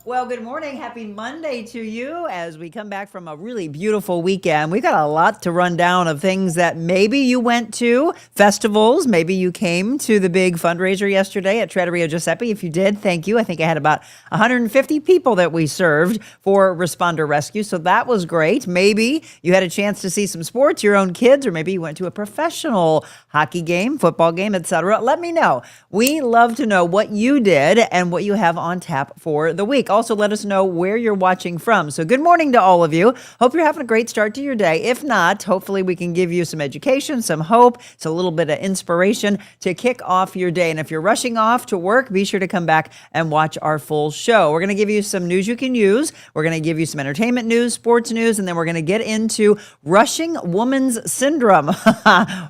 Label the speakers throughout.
Speaker 1: Well, good morning. Happy Monday to you as we come back from a really beautiful weekend. We've got a lot to run down of things that maybe you went to, festivals, maybe you came to the big fundraiser yesterday at Trattoria Giuseppe. If you did, thank you. I think I had about 150 people that we served for Responder Rescue, so that was great. Maybe you had a chance to see some sports, your own kids, or maybe you went to a professional hockey game, football game, etc. Let me know. We love to know what you did and what you have on tap for the week. Also, let us know where you're watching from. So, good morning to all of you. Hope you're having a great start to your day. If not, hopefully, we can give you some education, some hope, it's a little bit of inspiration to kick off your day. And if you're rushing off to work, be sure to come back and watch our full show. We're going to give you some news you can use. We're going to give you some entertainment news, sports news, and then we're going to get into rushing woman's syndrome.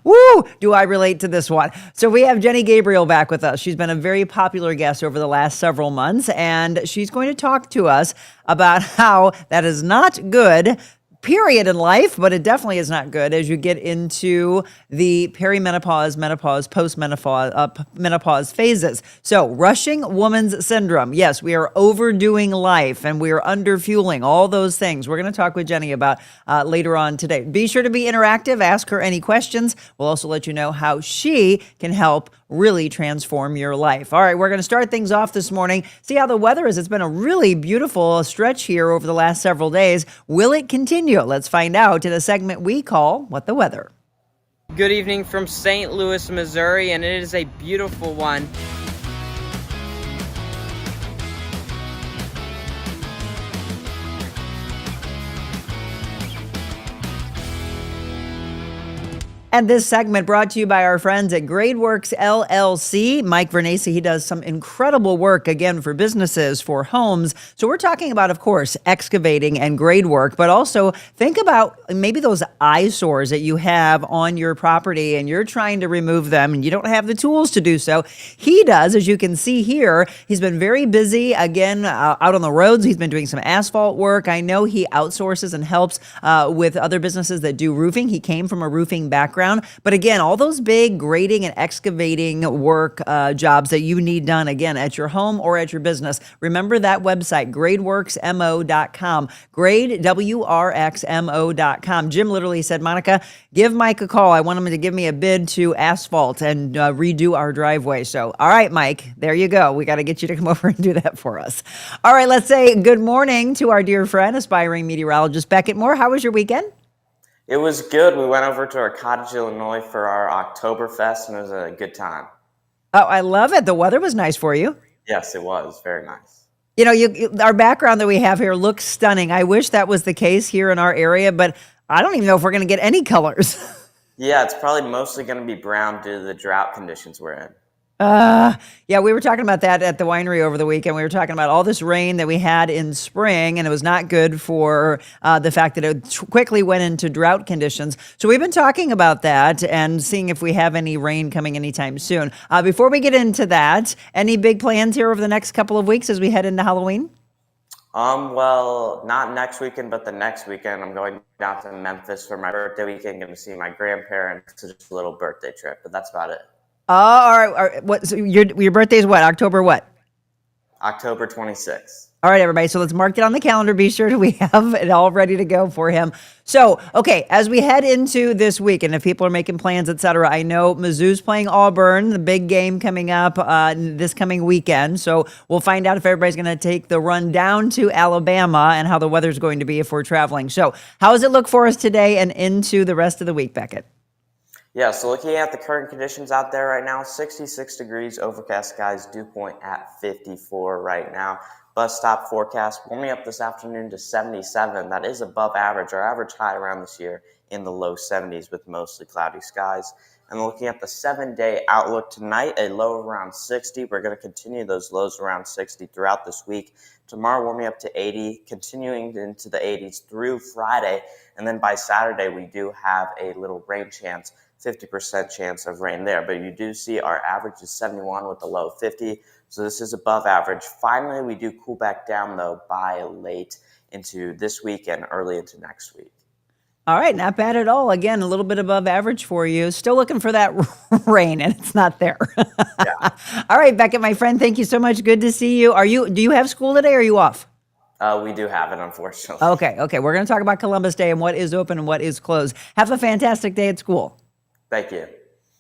Speaker 1: Woo! Do I relate to this one? So, we have Jenny Gabriel back with us. She's been a very popular guest over the last several months, and she's going to talk to us about how that is not good, period, in life, but it definitely is not good as you get into the perimenopause, menopause, postmenopause, menopause phases. So, rushing woman's syndrome. Yes, we are overdoing life and we are underfueling, all those things. We're going to talk with Jenny about later on today. Be sure to be interactive. Ask her any questions. We'll also let you know how she can help really transform your life. All right, we're going to start things off this morning. See how the weather is. It's been a really beautiful stretch here over the last several days. Will it continue? Let's find out in a segment we call What the Weather.
Speaker 2: Good evening from St. Louis, Missouri, and it is a beautiful one.
Speaker 1: And this segment brought to you by our friends at GradeWorks LLC. Mike Vernese, he does some incredible work, again, for businesses, for homes. So we're talking about, of course, excavating and grade work, but also think about maybe those eyesores that you have on your property and you're trying to remove them and you don't have the tools to do so. He does, as you can see here. He's been very busy, again, out on the roads. He's been doing some asphalt work. I know he outsources and helps with other businesses that do roofing. He came from a roofing background. But again, all those big grading and excavating work jobs that you need done, again, at your home or at your business, remember that website, gradeworksmo.com, gradeworksmo.com. Jim literally said, Monica, give Mike a call. I want him to give me a bid to asphalt and redo our driveway. So, all right, Mike, there you go. We got to get you to come over and do that for us. All right, let's say good morning to our dear friend, aspiring meteorologist Beckett Moore. How was your weekend?
Speaker 3: It was good. We went over to our cottage, Illinois for our Oktoberfest, and it was a good time.
Speaker 1: Oh, I love it. The weather was nice for you.
Speaker 3: Yes, it was. Very nice.
Speaker 1: You know, our background that we have here looks stunning. I wish that was the case here in our area, but I don't even know if we're going to get any colors.
Speaker 3: Yeah, it's probably mostly going to be brown due to the drought conditions we're in.
Speaker 1: Yeah, we were talking about that at the winery over the weekend. We were talking about all this rain that we had in spring, and it was not good for the fact that it quickly went into drought conditions. So we've been talking about that and seeing if we have any rain coming anytime soon. Before we get into that, any big plans here over the next couple of weeks as we head into Halloween?
Speaker 3: Well, not next weekend, but the next weekend. I'm going down to Memphis for my birthday weekend, going to see my grandparents. So just a little birthday trip, but that's about it.
Speaker 1: Oh, all right. What? So your birthday is what? October what?
Speaker 3: October 26th.
Speaker 1: All right, everybody. So let's mark it on the calendar. Be sure we have it all ready to go for him. So, okay, as we head into this week, and if people are making plans, et cetera, I know Mizzou's playing Auburn, the big game coming up this coming weekend. So we'll find out if everybody's going to take the run down to Alabama and how the weather's going to be if we're traveling. So how does it look for us today and into the rest of the week, Beckett?
Speaker 3: Yeah, so looking at the current conditions out there right now, 66 degrees, overcast skies, dew point at 54 right now. Bus stop forecast warming up this afternoon to 77. That is above average. Our average high around this year in the low 70s with mostly cloudy skies. And looking at the 7-day outlook tonight, a low around 60. We're going to continue those lows around 60 throughout this week. Tomorrow warming up to 80, continuing into the 80s through Friday. And then by Saturday, we do have a little rain chance. 50% chance of rain there, but you do see our average is 71 with a low 50, so this is above average. Finally, we do cool back down though by late into this week and early into next week.
Speaker 1: All right, not bad at all. Again, a little bit above average for you. Still looking for that rain, and it's not there.
Speaker 3: Yeah.
Speaker 1: All right, Beckett, my friend, thank you so much. Good to see you. Do you have school today or are you off?
Speaker 3: We do have it, unfortunately.
Speaker 1: Okay. We're going to talk about Columbus Day and what is open and what is closed. Have a fantastic day at school.
Speaker 3: Thank you.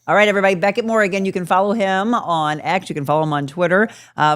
Speaker 1: All right, everybody. Beckett Moore, again, you can follow him on X. You can follow him on Twitter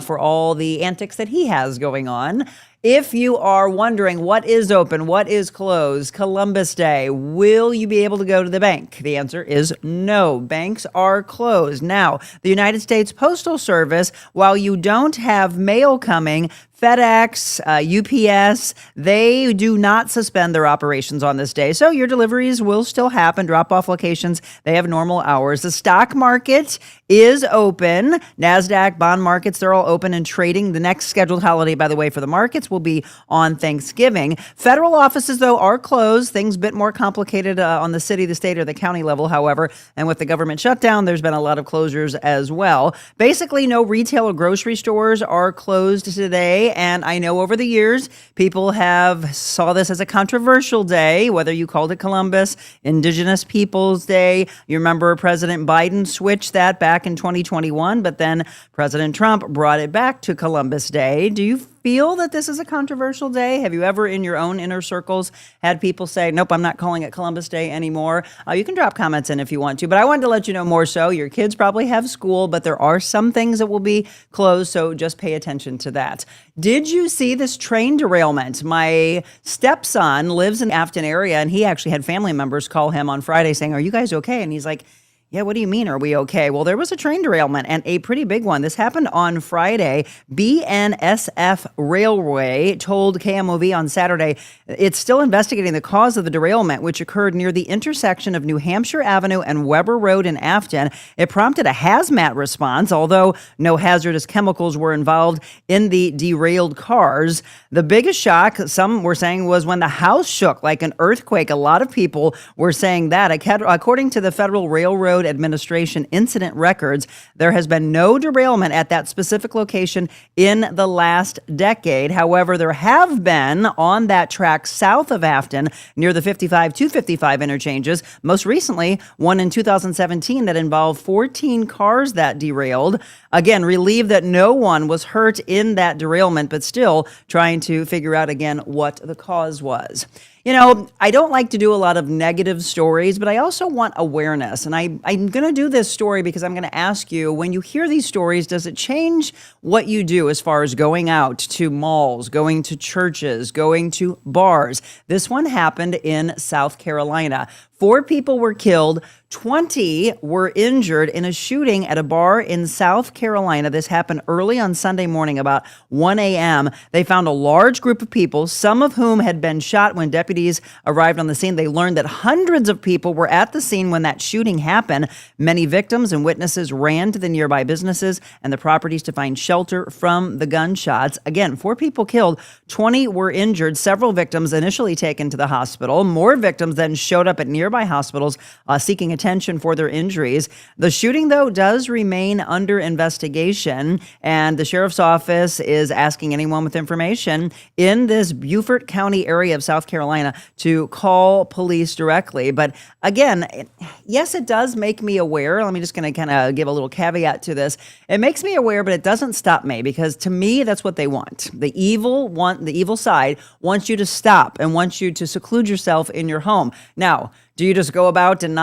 Speaker 1: for all the antics that he has going on. If you are wondering what is open, what is closed, Columbus Day, will you be able to go to the bank? The answer is no. Banks are closed. Now, the United States Postal Service, while you don't have mail coming, FedEx, UPS, they do not suspend their operations on this day. So your deliveries will still happen. Drop-off locations, they have normal hours. The stock market is open. NASDAQ, bond markets, they're all open and trading. The next scheduled holiday, by the way, for the markets will be on Thanksgiving. Federal offices, though, are closed. Things a bit more complicated on the city, the state, or the county level, however. And with the government shutdown, there's been a lot of closures as well. Basically, no retail or grocery stores are closed today. And I know over the years, people have saw this as a controversial day, whether you called it Columbus, Indigenous Peoples Day. You remember President Biden switched that back in 2021, but then President Trump brought it back to Columbus Day. Do you feel that this is a controversial day? Have you ever in your own inner circles had people say, nope, I'm not calling it Columbus Day anymore? You can drop comments in if you want to, but I wanted to let you know more so. Your kids probably have school, but there are some things that will be closed, so just pay attention to that. Did you see this train derailment? My stepson lives in the Afton area, and he actually had family members call him on Friday saying, are you guys okay? And he's like, yeah, what do you mean? Are we okay? Well, there was a train derailment and a pretty big one. This happened on Friday. BNSF Railway told KMOV on Saturday it's still investigating the cause of the derailment, which occurred near the intersection of New Hampshire Avenue and Weber Road in Afton. It prompted a hazmat response, although no hazardous chemicals were involved in the derailed cars. The biggest shock, some were saying, was when the house shook like an earthquake. A lot of people were saying that. According to the Federal Railroad Administration incident records, there has been no derailment at that specific location in the last decade. However, there have been on that track south of Afton near the 55-255 interchanges. Most recently, one in 2017 that involved 14 cars that derailed. Again, relieved that no one was hurt in that derailment, but still trying to figure out again what the cause was. You know, I don't like to do a lot of negative stories, but I also want awareness. And I'm going to do this story because I'm going to ask you, when you hear these stories, does it change what you do as far as going out to malls, going to churches, going to bars? This one happened in South Carolina. 4 people were killed, 20 were injured in a shooting at a bar in South Carolina. This happened early on Sunday morning, about 1 a.m. They found a large group of people, some of whom had been shot when deputies arrived on the scene. They learned that hundreds of people were at the scene when that shooting happened. Many victims and witnesses ran to the nearby businesses and the properties to find shelter from the gunshots. Again, 4 people killed, 20 were injured, several victims initially taken to the hospital. More victims then showed up at nearby hospitals seeking attention for their injuries. The shooting, though, does remain under investigation, and the sheriff's office is asking anyone with information in this Beaufort County area of South Carolina to call police directly. But again, yes, it does make me aware. Let me just going to kind of give a little caveat to this. It makes me aware, but it doesn't stop me, because to me, that's what they want. The evil side wants you to stop and wants you to seclude yourself in your home. Now, do you just go about and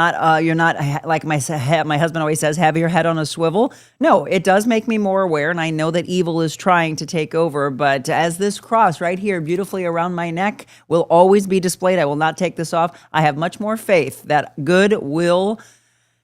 Speaker 1: you're not, like my husband always says, have your head on a swivel? No, it does make me more aware, and I know that evil is trying to take over, but as this cross right here beautifully around my neck will always be displayed, I will not take this off. I have much more faith that good will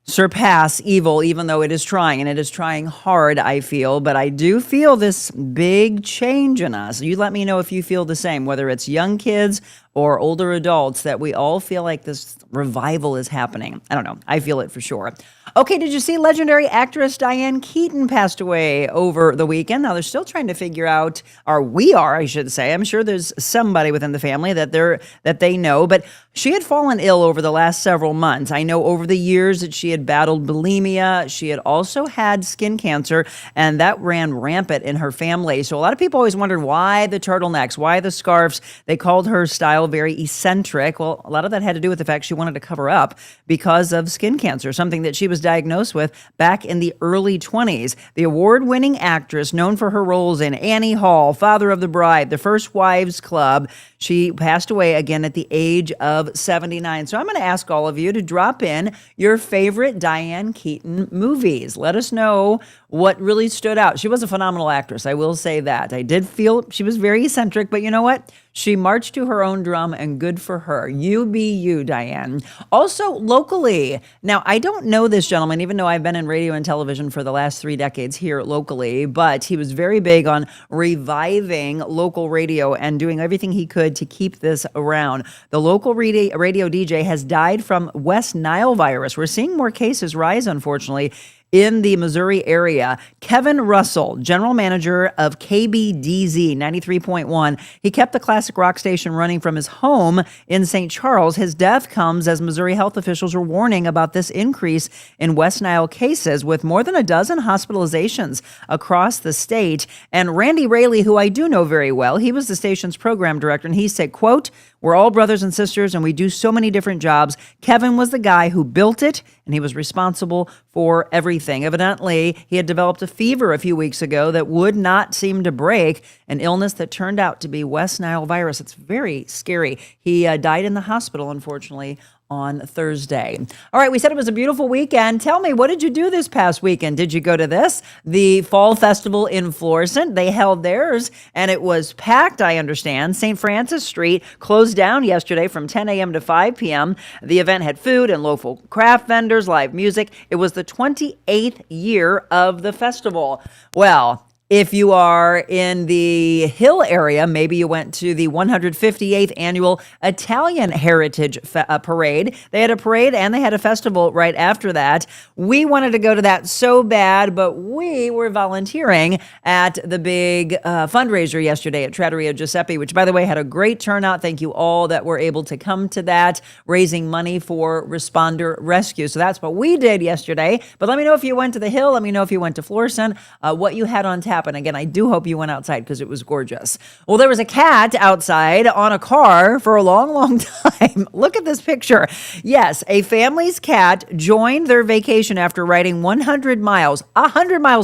Speaker 1: surpass evil, even though it is trying, and it is trying hard, I feel. But I do feel this big change in us. You let me know if you feel the same, whether it's young kids or older adults, that we all feel like this revival is happening. I don't know. I feel it for sure. Okay, did you see legendary actress Diane Keaton passed away over the weekend? Now, they're still trying to figure out, I should say. I'm sure there's somebody within the family that they know, but she had fallen ill over the last several months. I know over the years that she had battled bulimia. She had also had skin cancer, and that ran rampant in her family. So a lot of people always wondered, why the turtlenecks, why the scarves? They called her style lifestyle, very eccentric. Well, a lot of that had to do with the fact she wanted to cover up because of skin cancer, something that she was diagnosed with back in the early 20s. The award-winning actress, known for her roles in Annie Hall, Father of the Bride, The First Wives Club, she passed away again at the age of 79. So I'm going to ask all of you to drop in your favorite Diane Keaton movies. Let us know what really stood out. She was a phenomenal actress, I will say that. I did feel she was very eccentric, but you know what? She marched to her own drum, and good for her. You be you, Diane. Also, locally. Now, I don't know this gentleman, even though I've been in radio and television for the last 3 decades here locally, but he was very big on reviving local radio and doing everything he could to keep this around. The local radio DJ has died from West Nile virus. We're seeing more cases rise, unfortunately, in the Missouri area. Kevin Russell, general manager of KBDZ 93.1. He kept the classic rock station running from his home in St. Charles. His death comes as Missouri health officials are warning about this increase in West Nile cases, with more than a dozen hospitalizations across the state. And Randy Raley, who I do know very well, he was the station's program director, and he said, quote, "We're all brothers and sisters, and we do so many different jobs. Kevin was the guy who built it, and he was responsible for everything." Evidently, he had developed a fever a few weeks ago that would not seem to break, an illness that turned out to be West Nile virus. It's very scary. He died in the hospital, unfortunately, on Thursday. All right, we said it was a beautiful weekend. Tell me, what did you do this past weekend? Did you go to the Fall Festival in Florissant? They held theirs, and it was packed, I understand. St. Francis Street closed down yesterday from 10 a.m. to 5 p.m. The event had food and local craft vendors, live music. It was the 28th year of the festival. Well, if you are in the Hill area, maybe you went to the 158th annual Italian Heritage Parade. They had a parade and they had a festival right after that. We wanted to go to that so bad, but we were volunteering at the big fundraiser yesterday at Trattoria Giuseppe, which, by the way, had a great turnout. Thank you all that were able to come to that, raising money for responder rescue. So that's what we did yesterday. But let me know if you went to the Hill. Let me know if you went to Florissant, what you had on tap. And again, I do hope you went outside because it was gorgeous. Well, there was a cat outside on a car for a long, long time. Look at this picture. Yes, a family's cat joined their vacation after riding 100 miles,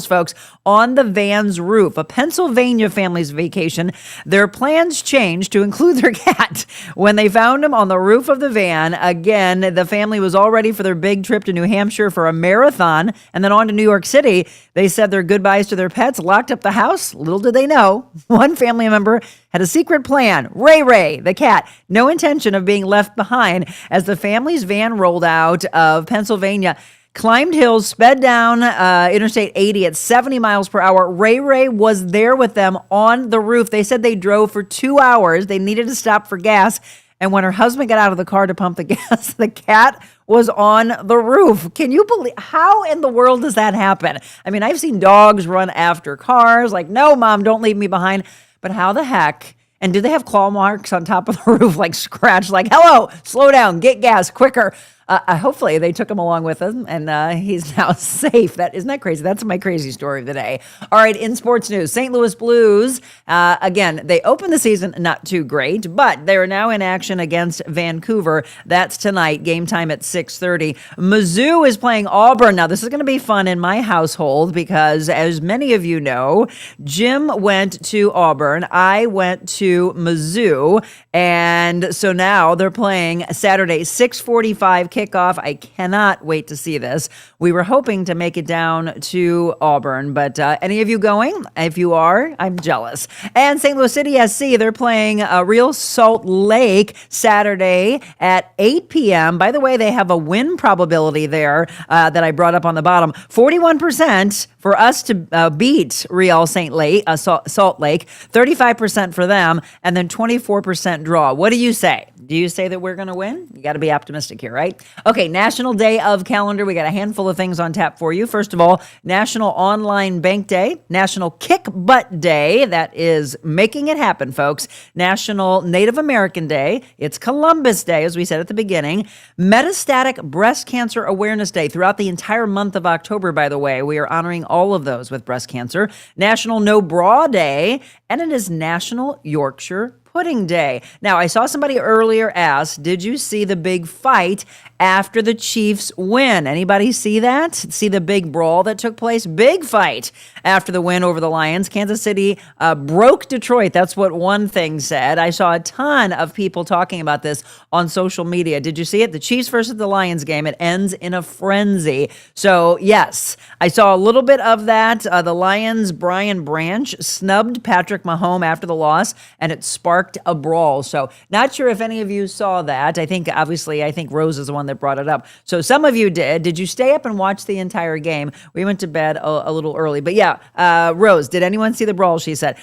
Speaker 1: folks, on the van's roof. A Pennsylvania family's vacation. Their plans changed to include their cat when they found him on the roof of the van. Again, the family was all ready for their big trip to New Hampshire for a marathon and then on to New York City. They said their goodbyes to their pets, locked up the house. Little did they know, one family member had a secret plan. Ray, the cat, no intention of being left behind. As the family's van rolled out of Pennsylvania, climbed hills, sped down Interstate 80 at 70 miles per hour. Ray was there with them on the roof. They said they drove for 2 hours. They needed to stop for gas. And when her husband got out of the car to pump the gas, the cat was on the roof. Can you believe, how in the world does that happen? I mean, I've seen dogs run after cars, like, no, Mom, don't leave me behind. But how the heck? And do they have claw marks on top of the roof, like scratch, like, hello, slow down, get gas, quicker? Hopefully they took him along with them, and he's now safe. Isn't that crazy? That's my crazy story of the day. All right, in sports news, St. Louis Blues, again, they opened the season not too great, but they are now in action against Vancouver. That's tonight, game time at 6:30. Mizzou is playing Auburn. Now, this is going to be fun in my household because, as many of you know, Jim went to Auburn. I went to Mizzou, and so now they're playing Saturday, 6:45 kickoff. I cannot wait to see this. We were hoping to make it down to Auburn, but any of you going? If you are, I'm jealous. And St. Louis City SC, they're playing Real Salt Lake Saturday at 8 p.m. By the way, they have a win probability there that I brought up on the bottom. 41% for us to beat Real Salt Lake, 35% for them, and then 24% draw. What do you say? Do you say that we're going to win? You got to be optimistic here, right? Okay, National Day of Calendar. We got a handful of things on tap for you. First of all, National Online Bank Day, National Kick Butt Day. That is making it happen, folks. National Native American Day. It's Columbus Day, as we said at the beginning. Metastatic Breast Cancer Awareness Day throughout the entire month of October, by the way. We are honoring all of those with breast cancer. National No Bra Day, and it is National Yorkshire pudding day. Now, I saw somebody earlier ask, did you see the big fight after the Chiefs win? Anybody see that? See the big brawl that took place? Big fight after the win over the Lions. Kansas City broke Detroit. That's what one thing said. I saw a ton of people talking about this on social media. Did you see it? The Chiefs versus the Lions game. It ends in a frenzy. So, yes, I saw a little bit of that. The Lions, Brian Branch snubbed Patrick Mahomes after the loss, and it sparked a brawl. So, not sure if any of you saw that. I think Rose is the one that brought it up. So, some of you did. Did you stay up and watch the entire game? We went to bed a little early. But yeah, Rose, did anyone see the brawl? She said.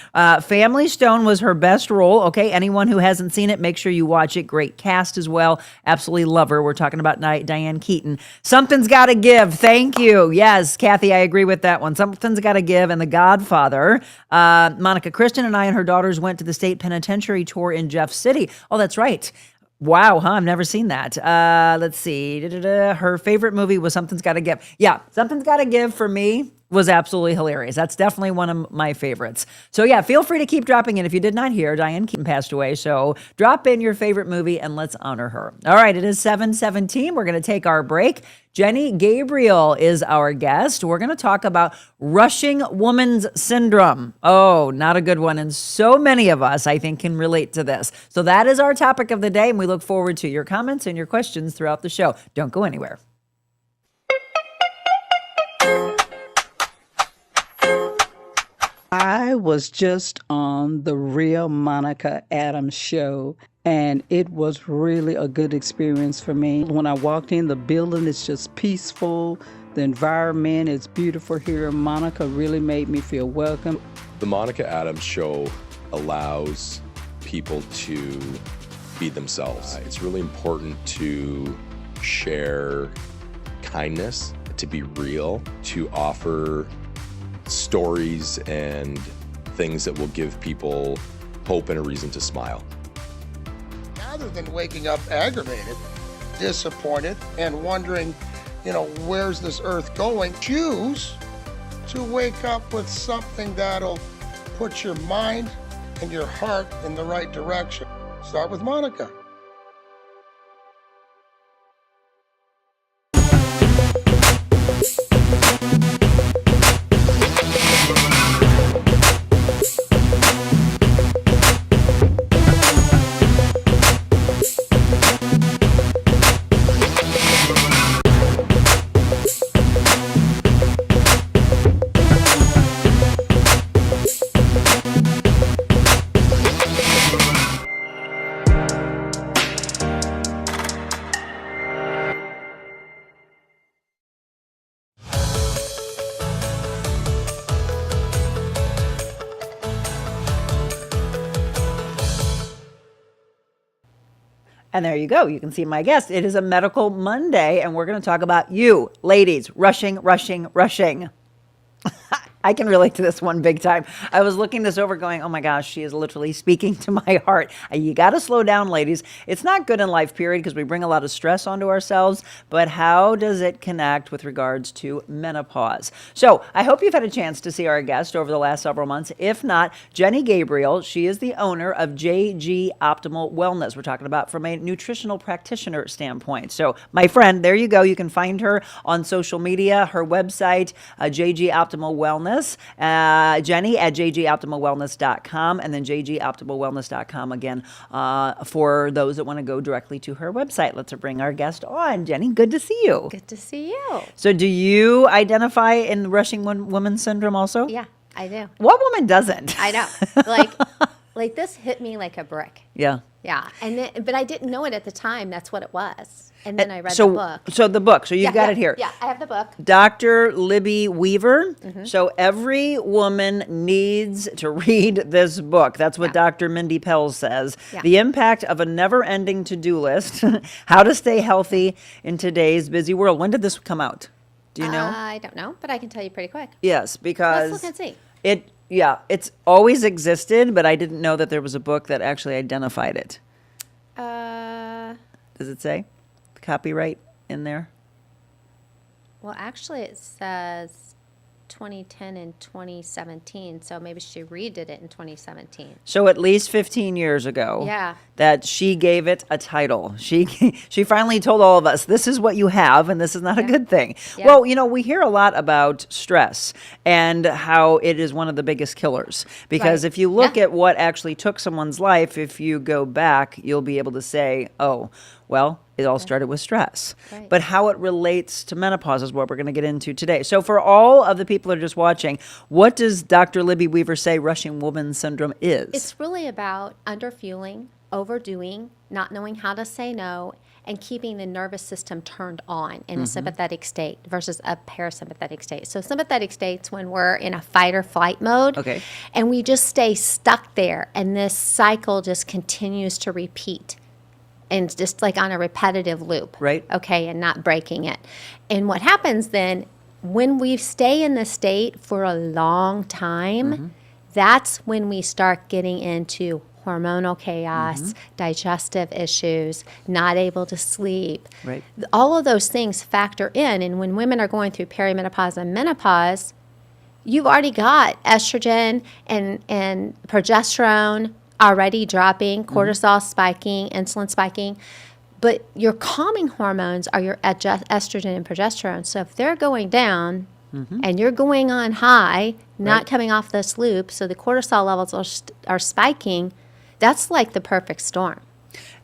Speaker 1: Family Stone was her best role. Okay, anyone who hasn't seen it, make sure you watch it. Great cast as well. Absolutely love her. We're talking about Diane Keaton. Something's got to give. Thank you. Yes, Kathy, I agree with that one. Something's got to give. And The Godfather. Monica Christian and I and her daughters went to the state penitentiary tour in Jeff City. Oh, that's right. Wow, huh? I've never seen that. Let's see. Her favorite movie was Something's Gotta Give. Yeah, Something's Gotta Give for me was absolutely hilarious. That's definitely one of my favorites. So yeah, feel free to keep dropping in. If you did not hear, Diane Keaton passed away. So drop in your favorite movie and let's honor her. All right, it is 7:17. We're going to take our break. Jenny Gabriel is our guest. We're going to talk about rushing woman's syndrome. Oh, not a good one. And so many of us, I think, can relate to this. So that is our topic of the day. And we look forward to your comments and your questions throughout the show. Don't go anywhere.
Speaker 4: I was just on the Real Monica Adams show, and it was really a good experience for me. When I walked in, the building is just peaceful. The environment is beautiful here. Monica really made me feel welcome.
Speaker 5: The Monica Adams show allows people to be themselves. It's really important to share kindness, to be real, to offer stories and things that will give people hope and a reason to smile.
Speaker 6: Rather than waking up aggravated, disappointed, and wondering, where's this earth going, choose to wake up with something that'll put your mind and your heart in the right direction. Start with Monica.
Speaker 1: And there you go. You can see my guest. It is a Medical Monday, and we're going to talk about you, ladies, rushing. I can relate to this one big time. I was looking this over going, oh my gosh, she is literally speaking to my heart. You got to slow down, ladies. It's not good in life, period, because we bring a lot of stress onto ourselves, but how does it connect with regards to menopause? So I hope you've had a chance to see our guest over the last several months. If not, Jenny Gabriel, she is the owner of JG Optimal Wellness. We're talking about from a nutritional practitioner standpoint. So my friend, there you go. You can find her on social media, her website, JG Optimal Wellness. Jenny at jgoptimalwellness.com, and then jgoptimalwellness.com again for those that want to go directly to her website. Let's bring our guest on. Jenny, good to see you.
Speaker 7: Good to see you.
Speaker 1: So do you identify in rushing woman syndrome also?
Speaker 7: Yeah, I do.
Speaker 1: What woman doesn't?
Speaker 7: I know. Like this hit me like a brick.
Speaker 1: Yeah.
Speaker 7: Yeah. But I didn't know it at the time. That's what it was. And then I read the book.
Speaker 1: So the book. So you've got it here.
Speaker 7: Yeah, I have the book.
Speaker 1: Dr. Libby Weaver. Mm-hmm. So every woman needs to read this book. That's what Dr. Mindy Pell says. Yeah. The impact of a never-ending to-do list. How to stay healthy in today's busy world. When did this come out? Do you know?
Speaker 7: I don't know, but I can tell you pretty quick.
Speaker 1: Yes, because
Speaker 7: let's look and see.
Speaker 1: It's always existed, but I didn't know that there was a book that actually identified it. Does it say copyright in there?
Speaker 7: Well, actually, it says 2010 and 2017, so maybe she redid it in 2017.
Speaker 1: So at least 15 years ago,
Speaker 7: Yeah.
Speaker 1: that she gave it a title. She finally told all of us, this is what you have, and this is not a good thing.
Speaker 7: Yeah.
Speaker 1: Well, we hear a lot about stress and how it is one of the biggest killers. Because
Speaker 7: Right.
Speaker 1: if you look
Speaker 7: Yeah.
Speaker 1: at what actually took someone's life, if you go back, you'll be able to say, oh, well, it all started with stress.
Speaker 7: Right.
Speaker 1: But how it relates to menopause is what we're going to get into today. So for all of the people that are just watching, what does Dr. Libby Weaver say rushing woman syndrome is?
Speaker 7: It's really about underfueling, overdoing, not knowing how to say no, and keeping the nervous system turned on in a sympathetic state versus a parasympathetic state. So sympathetic state's when we're in a fight or flight mode.
Speaker 1: Okay.
Speaker 7: And we just stay stuck there, and this cycle just continues to repeat. And just like on a repetitive loop.
Speaker 1: Right.
Speaker 7: Okay, and not breaking it. And what happens then, when we stay in this state for a long time, that's when we start getting into hormonal chaos, digestive issues, not able to sleep.
Speaker 1: Right.
Speaker 7: All of those things factor in. And when women are going through perimenopause and menopause, you've already got estrogen and progesterone already dropping, cortisol spiking, insulin spiking. But your calming hormones are your estrogen and progesterone. So if they're going down and you're going on high, not coming off this loop, so the cortisol levels are spiking, that's like the perfect storm.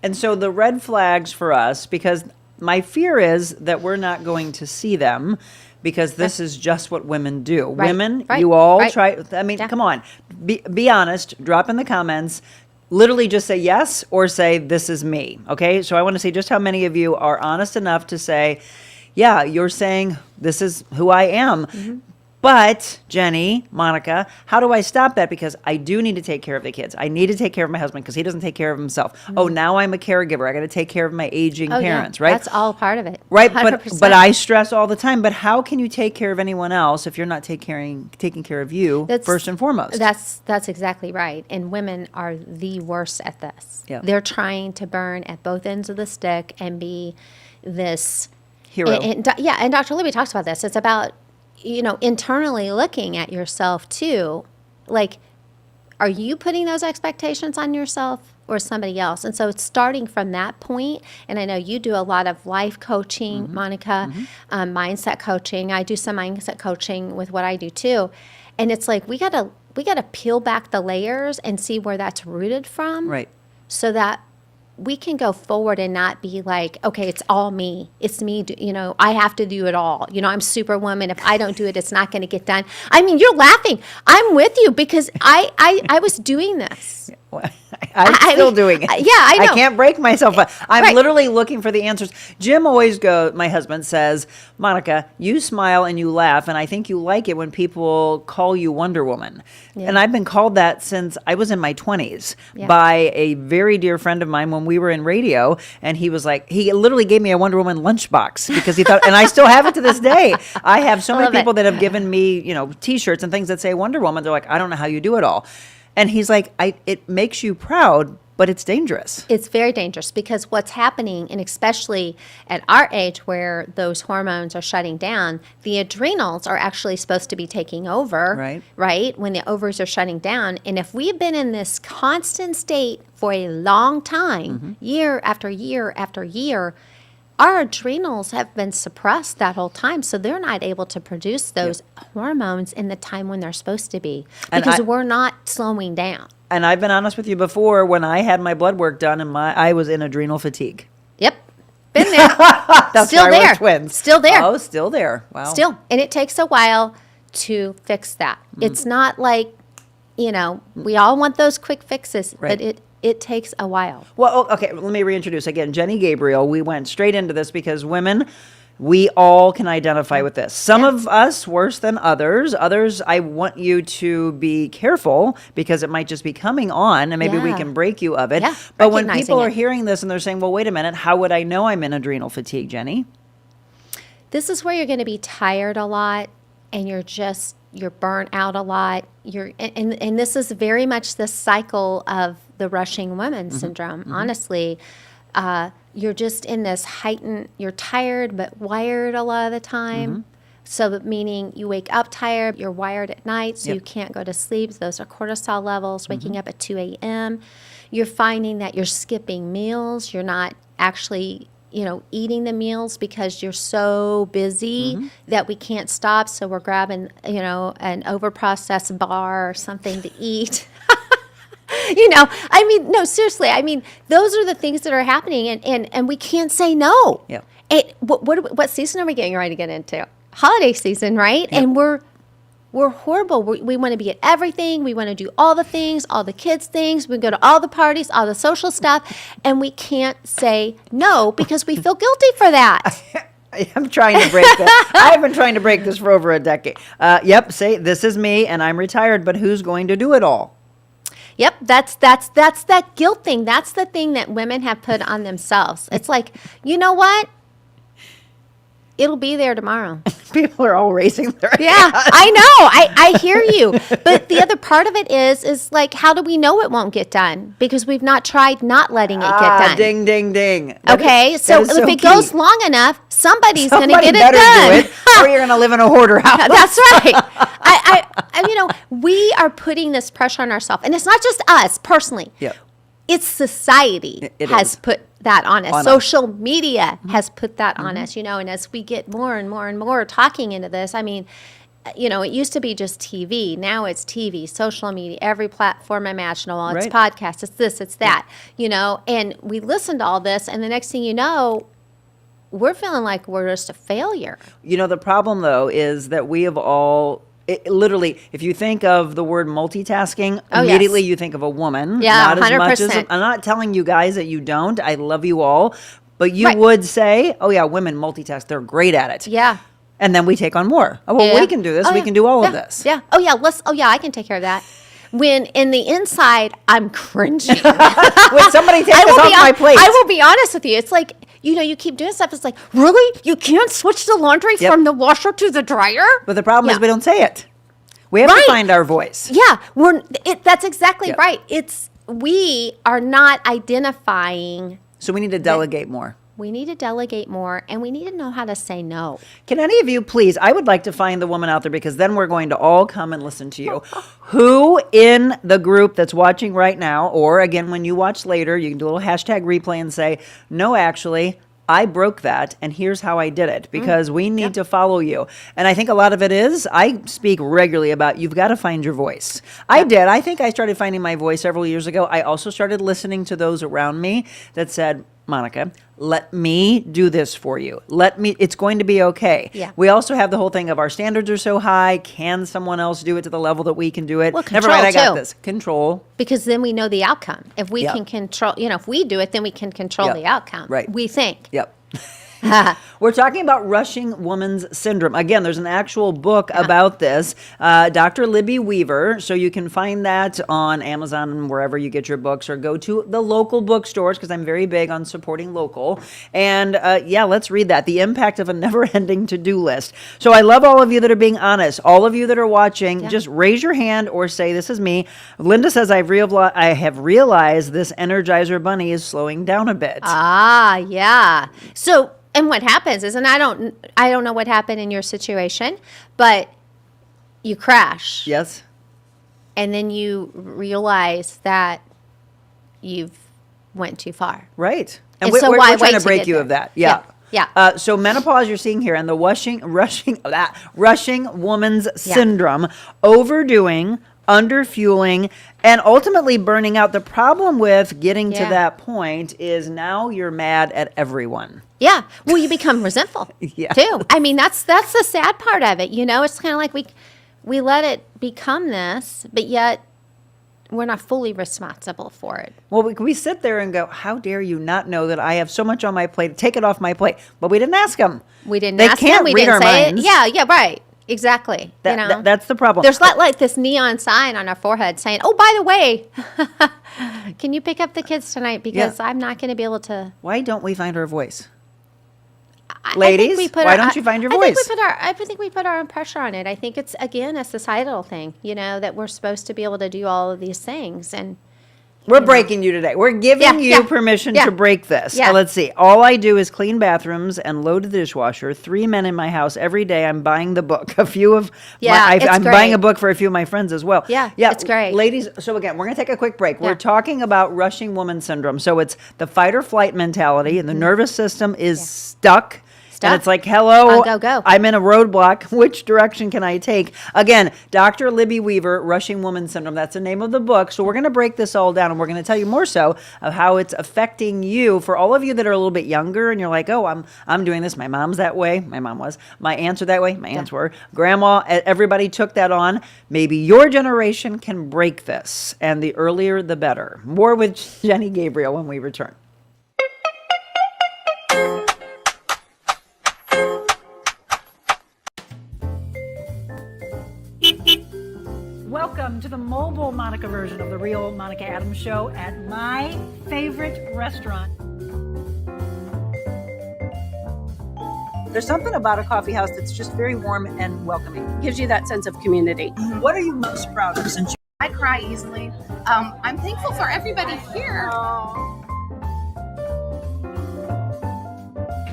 Speaker 1: And so the red flags for us, because my fear is that we're not going to see them, because this is just what women do.
Speaker 7: Right,
Speaker 1: Women,
Speaker 7: right,
Speaker 1: you all
Speaker 7: right.
Speaker 1: try. I mean,
Speaker 7: Yeah.
Speaker 1: come on. Be honest. Drop in the comments. Literally just say yes or say, this is me. Okay? So I want to see just how many of you are honest enough to say, yeah, you're saying this is who I am. But, Jenny, Monica, how do I stop that? Because I do need to take care of the kids. I need to take care of my husband because he doesn't take care of himself. Oh, now I'm a caregiver. I got to take care of my aging parents, right?
Speaker 7: That's all part of it.
Speaker 1: Right,
Speaker 7: 100%.
Speaker 1: but I stress all the time. But how can you take care of anyone else if you're not taking care of you first and foremost?
Speaker 7: That's exactly right. And women are the worst at this.
Speaker 1: Yeah.
Speaker 7: They're trying to burn at both ends of the stick and be this
Speaker 1: Hero.
Speaker 7: And Dr. Libby talks about this. It's about internally looking at yourself too. Like, are you putting those expectations on yourself or somebody else? And so it's starting from that point. And I know you do a lot of life coaching, Monica, mindset coaching. I do some mindset coaching with what I do too. And it's like we gotta peel back the layers and see where that's rooted from.
Speaker 1: Right.
Speaker 7: So that we can go forward and not be like, okay, it's all me. It's me. I have to do it all. I'm Superwoman. If I don't do it, it's not going to get done. I mean, you're laughing. I'm with you because I was doing this.
Speaker 1: I'm still doing it.
Speaker 7: Yeah, I know.
Speaker 1: I can't break myself. I'm
Speaker 7: Right.
Speaker 1: literally looking for the answers. Jim always my husband says, Monica, you smile and you laugh, and I think you like it when people call you Wonder Woman.
Speaker 7: Yeah.
Speaker 1: And I've been called that since I was in my 20s
Speaker 7: Yeah.
Speaker 1: by a very dear friend of mine when we were in radio. And he was like, he literally gave me a Wonder Woman lunchbox because he thought, and I still have it to this day. I have so many
Speaker 7: Love it.
Speaker 1: people that have given me, T-shirts and things that say Wonder Woman. They're like, I don't know how you do it all. And he's like, it makes you proud, but it's dangerous.
Speaker 7: It's very dangerous because what's happening, and especially at our age where those hormones are shutting down, the adrenals are actually supposed to be taking over, right? When the ovaries are shutting down. And if we've been in this constant state for a long time, year after year after year, our adrenals have been suppressed that whole time, so they're not able to produce those hormones in the time when they're supposed to be because we're not slowing down.
Speaker 1: And I've been honest with you before, when I had my blood work done, I was in adrenal fatigue.
Speaker 7: Yep, been there.
Speaker 1: That's
Speaker 7: Still
Speaker 1: why
Speaker 7: there.
Speaker 1: we're twins.
Speaker 7: Still there.
Speaker 1: Oh, still there. Wow.
Speaker 7: Still, and it takes a while to fix that. It's not like, we all want those quick fixes, but it takes a while.
Speaker 1: Well, okay, let me reintroduce again. Jenny Gabriel, we went straight into this because women, we all can identify with this. Some of us worse than others. Others, I want you to be careful because it might just be coming on and maybe we can break you of it.
Speaker 7: Yeah,
Speaker 1: but when
Speaker 7: recognizing
Speaker 1: people are
Speaker 7: it.
Speaker 1: hearing this and they're saying, well, wait a minute, how would I know I'm in adrenal fatigue, Jenny?
Speaker 7: This is where you're going to be tired a lot and you're burnt out a lot. And this is very much the cycle of the rushing woman syndrome. Honestly, you're just in this heightened, you're tired but wired a lot of the time. So meaning you wake up tired, you're wired at night, so
Speaker 1: Yep.
Speaker 7: you can't go to sleep. Those are cortisol levels, waking up at 2 a.m. You're finding that you're skipping meals. You're not actually, eating the meals because you're so busy that we can't stop. So we're grabbing, an overprocessed bar or something to eat. No, seriously. Those are the things that are happening, and we can't say no.
Speaker 1: Yeah.
Speaker 7: What season are we getting ready to get into? Holiday season, right?
Speaker 1: Yep.
Speaker 7: And we're horrible. We want to be at everything. We want to do all the things, all the kids' things. We go to all the parties, all the social stuff, and we can't say no because we feel guilty for that.
Speaker 1: I'm trying to break that. I've been trying to break this for over a decade. Say, this is me, and I'm retired, but who's going to do it all?
Speaker 7: Yep, that's that guilt thing. That's the thing that women have put on themselves. It's like, you know what? It'll be there tomorrow.
Speaker 1: People are all raising their
Speaker 7: Yeah,
Speaker 1: hands.
Speaker 7: I know. I hear you. But the other part of it is like, how do we know it won't get done? Because we've not tried not letting it get done.
Speaker 1: Ding, ding, ding.
Speaker 7: Okay, so if it goes long enough, somebody's going to
Speaker 1: Somebody
Speaker 7: get it
Speaker 1: better
Speaker 7: done.
Speaker 1: do it, or you're going to live in a hoarder house.
Speaker 7: That's right. We are putting this pressure on ourselves, and it's not just us personally.
Speaker 1: Yep.
Speaker 7: It's society
Speaker 1: It
Speaker 7: has
Speaker 1: is.
Speaker 7: put that on us.
Speaker 1: On us.
Speaker 7: Social media has put that on us, and as we get more and more and more talking into this, it used to be just TV. Now it's TV, social media, every platform imaginable. It's
Speaker 1: Right.
Speaker 7: podcasts, it's this, it's that, and we listen to all this, and the next thing you know, we're feeling like we're just a failure.
Speaker 1: The problem, though, is that we have all... literally, if you think of the word multitasking,
Speaker 7: Oh, yes.
Speaker 1: immediately you think of a woman.
Speaker 7: Yeah,
Speaker 1: not as much as
Speaker 7: 100%.
Speaker 1: I'm not telling you guys that you don't. I love you all. But you
Speaker 7: Right.
Speaker 1: would say, oh, yeah, women multitask. They're great at it.
Speaker 7: Yeah.
Speaker 1: And then we take on more. Oh, well,
Speaker 7: Yeah.
Speaker 1: we can do this.
Speaker 7: Oh,
Speaker 1: we
Speaker 7: yeah.
Speaker 1: can do all of
Speaker 7: Yeah.
Speaker 1: this.
Speaker 7: Yeah. I can take care of that. When in the inside, I'm cringing.
Speaker 1: Would somebody take this off my plate?
Speaker 7: I will be honest with you. It's like, you keep doing stuff. It's like, really? You can't switch the laundry
Speaker 1: Yep.
Speaker 7: from the washer to the dryer?
Speaker 1: But the problem is
Speaker 7: Yeah.
Speaker 1: we don't say it. We have
Speaker 7: Right.
Speaker 1: to find our voice.
Speaker 7: Yeah. That's exactly
Speaker 1: Yep.
Speaker 7: right. We are not identifying.
Speaker 1: So we need to delegate more.
Speaker 7: We need to delegate more, and we need to know how to say no.
Speaker 1: Can any of you please, I would like to find the woman out there because then we're going to all come and listen to you. Who in the group that's watching right now, or again, when you watch later, you can do a little hashtag replay and say, no, actually, I broke that, and here's how I did it, because we need to follow you. And I think a lot of it is, I speak regularly about you've got to find your voice. I did. I think I started finding my voice several years ago. I also started listening to those around me that said, Monica, let me do this for you. It's going to be okay.
Speaker 7: Yeah.
Speaker 1: We also have the whole thing of our standards are so high. Can someone else do it to the level that we can do it?
Speaker 7: Well,
Speaker 1: Never mind, I
Speaker 7: control,
Speaker 1: got
Speaker 7: too.
Speaker 1: this. Control.
Speaker 7: Because then we know the outcome. If we
Speaker 1: Yep.
Speaker 7: can control, if we do it, then we can control
Speaker 1: Yep.
Speaker 7: the outcome.
Speaker 1: Right.
Speaker 7: We think.
Speaker 1: Yep. We're talking about rushing woman's syndrome. Again, there's an actual book about this, Dr. Libby Weaver. So you can find that on Amazon and wherever you get your books, or go to the local bookstores, because I'm very big on supporting local. And let's read that. The impact of a never-ending to-do list. So I love all of you that are being honest. All of you that are watching, just raise your hand or say, this is me. Linda says, I have realized this Energizer Bunny is slowing down a bit.
Speaker 7: Ah, yeah. So, and what happens is, and I don't know what happened in your situation, but you crash.
Speaker 1: Yes?
Speaker 7: And then you realize that you've went too far.
Speaker 1: Right.
Speaker 7: And
Speaker 1: we're,
Speaker 7: so
Speaker 1: we're
Speaker 7: why
Speaker 1: trying
Speaker 7: wait
Speaker 1: to
Speaker 7: to
Speaker 1: break
Speaker 7: get
Speaker 1: you
Speaker 7: there?
Speaker 1: of that. Yeah.
Speaker 7: Yeah.
Speaker 1: So menopause you're seeing here, and the rushing woman's syndrome, overdoing, underfueling, and ultimately burning out. The problem with getting to that point is now you're mad at everyone.
Speaker 7: Yeah. Well, you become resentful
Speaker 1: Yeah.
Speaker 7: too. That's the sad part of it. It's kind of like we let it become this, but yet we're not fully responsible for it.
Speaker 1: Well, we sit there and go, how dare you not know that I have so much on my plate? Take it off my plate. But we didn't ask them.
Speaker 7: We didn't
Speaker 1: They
Speaker 7: ask
Speaker 1: can't
Speaker 7: them. We
Speaker 1: read
Speaker 7: didn't
Speaker 1: our
Speaker 7: say
Speaker 1: minds.
Speaker 7: it. Yeah, right. Exactly.
Speaker 1: That's the problem.
Speaker 7: There's not like this neon sign on our forehead saying, "Oh, by the way, can you pick up the kids tonight because I'm not going to be able to."
Speaker 1: Why don't we find our voice?
Speaker 7: I
Speaker 1: Ladies,
Speaker 7: think we put
Speaker 1: why don't you find your voice?
Speaker 7: I think we put our own pressure on it. I think it's, again, a societal thing, that we're supposed to be able to do all of these things. And
Speaker 1: We're breaking you today. We're giving you permission to break this.
Speaker 7: Yeah.
Speaker 1: Let's see. All I do is clean bathrooms and load the dishwasher. 3 men in my house every day. I'm buying the book. I'm buying a book for a few of my friends as well.
Speaker 7: Yeah, it's great.
Speaker 1: Ladies, so again, we're going to take a quick break. We're talking about rushing woman syndrome. So it's the fight or flight mentality, and the nervous system is stuck. And it's like, hello,
Speaker 7: go.
Speaker 1: I'm in a roadblock. Which direction can I take? Again, Dr. Libby Weaver, Rushing Woman Syndrome. That's the name of the book. So we're going to break this all down, and we're going to tell you more so of how it's affecting you. For all of you that are a little bit younger, and you're like, oh, I'm doing this. My mom's that way. My mom was. My aunts are that way. My aunts were. Grandma, everybody took that on. Maybe your generation can break this, and the earlier, the better. More with Jenny Gabriel when we return. Welcome to the mobile Monica version of the Real Monica Adams Show at my favorite restaurant. There's something about a coffee house that's just very warm and welcoming.
Speaker 8: Gives you that sense of community.
Speaker 1: What are you most proud of since
Speaker 8: I cry easily. I'm thankful for everybody here.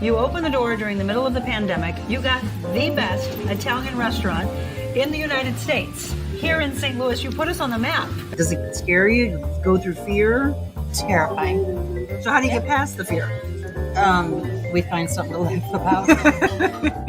Speaker 1: you opened the door during the middle of the pandemic? You got the best Italian restaurant in the United States. Here in St. Louis, you put us on the map. Does it scare you? You go through fear?
Speaker 9: Terrifying.
Speaker 1: So how do you get past the fear?
Speaker 9: We find something to laugh about.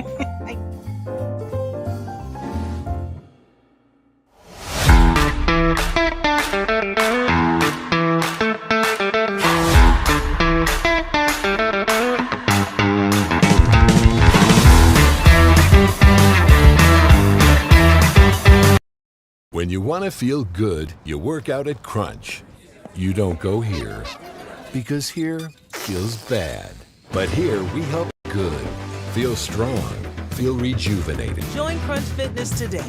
Speaker 10: When you want to feel good, you work out at Crunch. You don't go here, because here feels bad. But here we help good, feel strong, feel rejuvenated.
Speaker 11: Join Crunch Fitness today.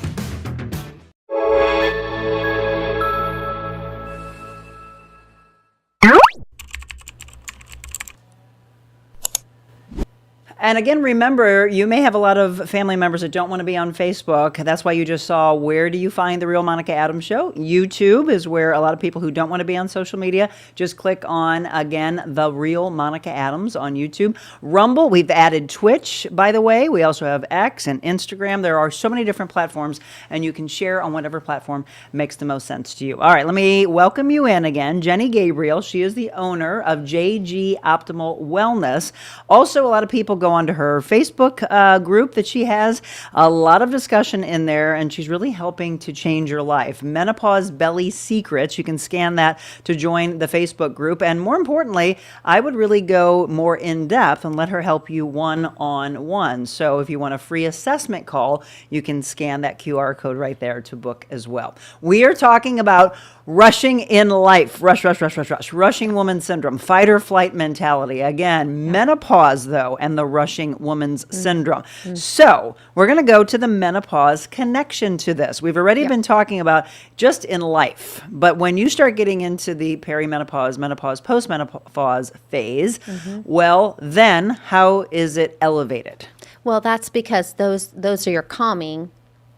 Speaker 1: And again, remember, you may have a lot of family members that don't want to be on Facebook. That's why you just saw, where do you find The Real Monica Adams Show? YouTube is where a lot of people who don't want to be on social media, just click on, again, The Real Monica Adams on YouTube. Rumble, we've added Twitch, by the way. We also have X and Instagram. There are so many different platforms, and you can share on whatever platform makes the most sense to you. All right, let me welcome you in again. Jenny Gabriel, she is the owner of JG Optimal Wellness. Also, a lot of people go onto her Facebook group that she has. A lot of discussion in there, and she's really helping to change your life. Menopause Belly Secrets. You can scan that to join the Facebook group. And more importantly, I would really go more in depth and let her help you one-on-one. So if you want a free assessment call, you can scan that QR code right there to book as well. We are talking about rushing in life. Rushing woman syndrome. Fight or flight mentality. Again, menopause, though, and the rushing woman's syndrome. So we're going to go to the menopause connection to this. We've already been talking about just in life. But when you start getting into the perimenopause, menopause, postmenopause phase, well, then how is it elevated?
Speaker 7: Well, that's because those are your calming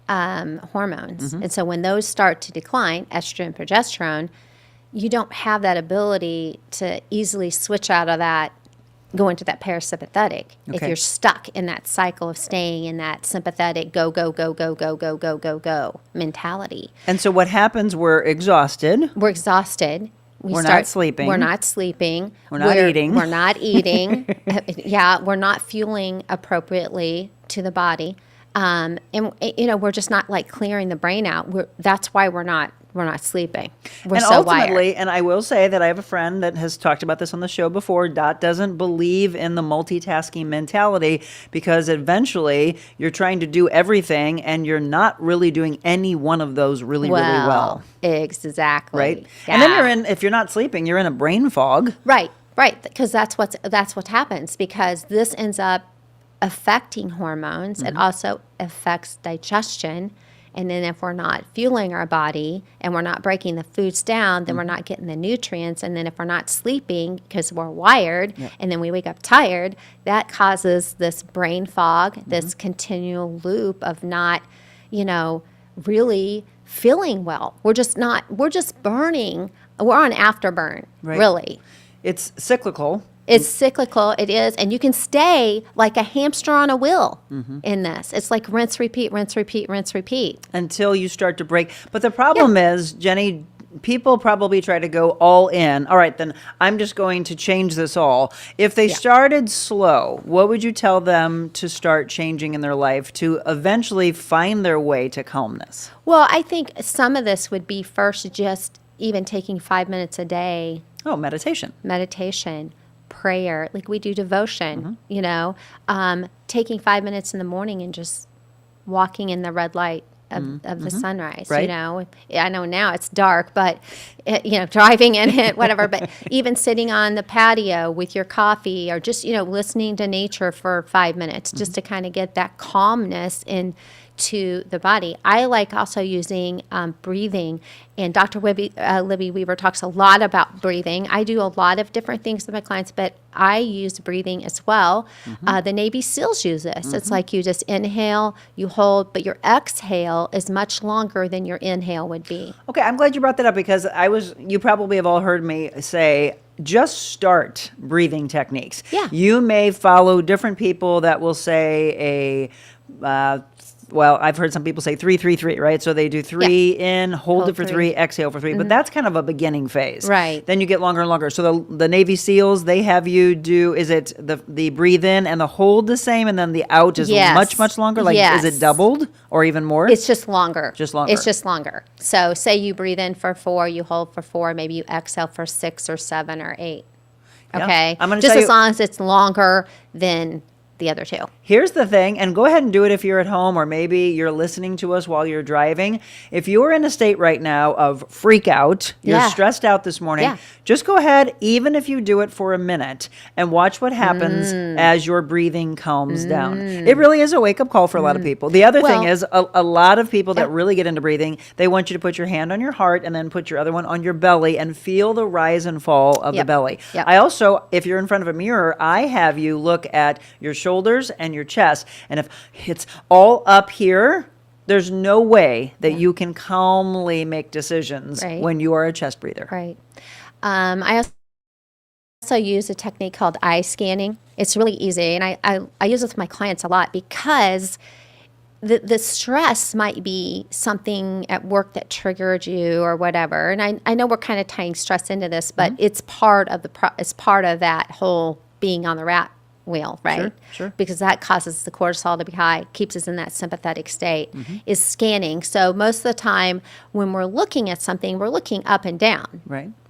Speaker 7: hormones. And so when those start to decline, estrogen, progesterone, you don't have that ability to easily switch out of that, go into that parasympathetic. If you're stuck in that cycle of staying in that sympathetic go mentality.
Speaker 1: And so what happens, we're exhausted.
Speaker 7: We're exhausted.
Speaker 1: We're not sleeping.
Speaker 7: We're not sleeping.
Speaker 1: We're not eating.
Speaker 7: We're not eating. We're not fueling appropriately to the body. And we're just not like clearing the brain out. That's why we're not sleeping. We're
Speaker 1: and
Speaker 7: so
Speaker 1: ultimately,
Speaker 7: wired.
Speaker 1: and I will say that I have a friend that has talked about this on the show before. Dot doesn't believe in the multitasking mentality, because eventually you're trying to do everything and you're not really doing any one of those really well.
Speaker 7: Exactly.
Speaker 1: Right?
Speaker 7: Yeah.
Speaker 1: And then if you're not sleeping, you're in a brain fog.
Speaker 7: Right. Because that's what happens, because this ends up affecting hormones. It also affects digestion. And then if we're not fueling our body and we're not breaking the foods down, then we're not getting the nutrients. And then if we're not sleeping because we're wired and then we wake up tired, that causes this brain fog, this continual loop of not, really feeling well. We're just burning. We're on afterburn, really.
Speaker 1: It's cyclical.
Speaker 7: It's cyclical, it is, and you can stay like a hamster on a wheel in this. It's like rinse, repeat, rinse, repeat, rinse, repeat.
Speaker 1: Until you start to break. But the problem is, Jenny, people probably try to go all in. All right, then I'm just going to change this all. If they started slow, what would you tell them to start changing in their life to eventually find their way to calmness?
Speaker 7: Well, I think some of this would be first just even taking 5 minutes a day.
Speaker 1: Oh, meditation.
Speaker 7: Prayer, like we do devotion, taking 5 minutes in the morning and just walking in the red light of the sunrise,
Speaker 1: Right.
Speaker 7: I know now it's dark, but, driving in it, whatever, but even sitting on the patio with your coffee or just, listening to nature for 5 minutes just to kind of get that calmness into the body. I like also using breathing, and Dr. Libby Weaver talks a lot about breathing. I do a lot of different things with my clients, but I use breathing as well. The Navy SEALs use this. It's like you just inhale, you hold, but your exhale is much longer than your inhale would be.
Speaker 1: Okay, I'm glad you brought that up because you probably have all heard me say, just start breathing techniques.
Speaker 7: Yeah.
Speaker 1: You may follow different people that will say I've heard some people say 3-3-3, right? So they do three in, hold it for three, exhale for three. But that's kind of a beginning phase.
Speaker 7: Right.
Speaker 1: Then you get longer and longer. So the Navy SEAls, they have you do, is it the breathe in and the hold the same and then the out is much, much longer? Like, is it doubled or even more?
Speaker 7: It's just longer.
Speaker 1: It's
Speaker 7: just longer. So say you breathe in for 4, you hold for 4, maybe you exhale for 6 or 7 or 8. Okay?
Speaker 1: I'm gonna
Speaker 7: just
Speaker 1: tell
Speaker 7: as long as it's longer than the other two.
Speaker 1: Here's the thing, and go ahead and do it if you're at home or maybe you're listening to us while you're driving. If you're in a state right now of freak out, you're stressed out this morning, just go ahead, even if you do it for a minute, and watch what happens as your breathing calms down. It really is a wake-up call for a lot of people. The other thing is a lot of people that really get into breathing, they want you to put your hand on your heart and then put your other one on your belly and feel the rise and fall of the belly. I also, if you're in front of a mirror, I have you look at your shoulders and your chest. And if it's all up here, there's no way that you can calmly make decisions when you are a chest breather.
Speaker 7: Right. I also use a technique called eye scanning. It's really easy, and I use it with my clients a lot because the stress might be something at work that triggered you or whatever. And I know we're kind of tying stress into this, but it's part of it's part of that whole being on the rat wheel, right?
Speaker 1: Sure.
Speaker 7: Because that causes the cortisol to be high, keeps us in that sympathetic state, is scanning. So most of the time when we're looking at something, we're looking up and down,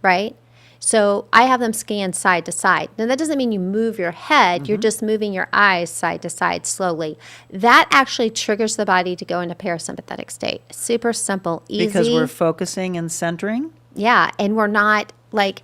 Speaker 7: right? So I have them scan side to side. Now that doesn't mean you move your head, you're just moving your eyes side to side slowly. That actually triggers the body to go into parasympathetic state. Super simple, easy.
Speaker 1: Because we're focusing and centering?
Speaker 7: Yeah, and we're not like...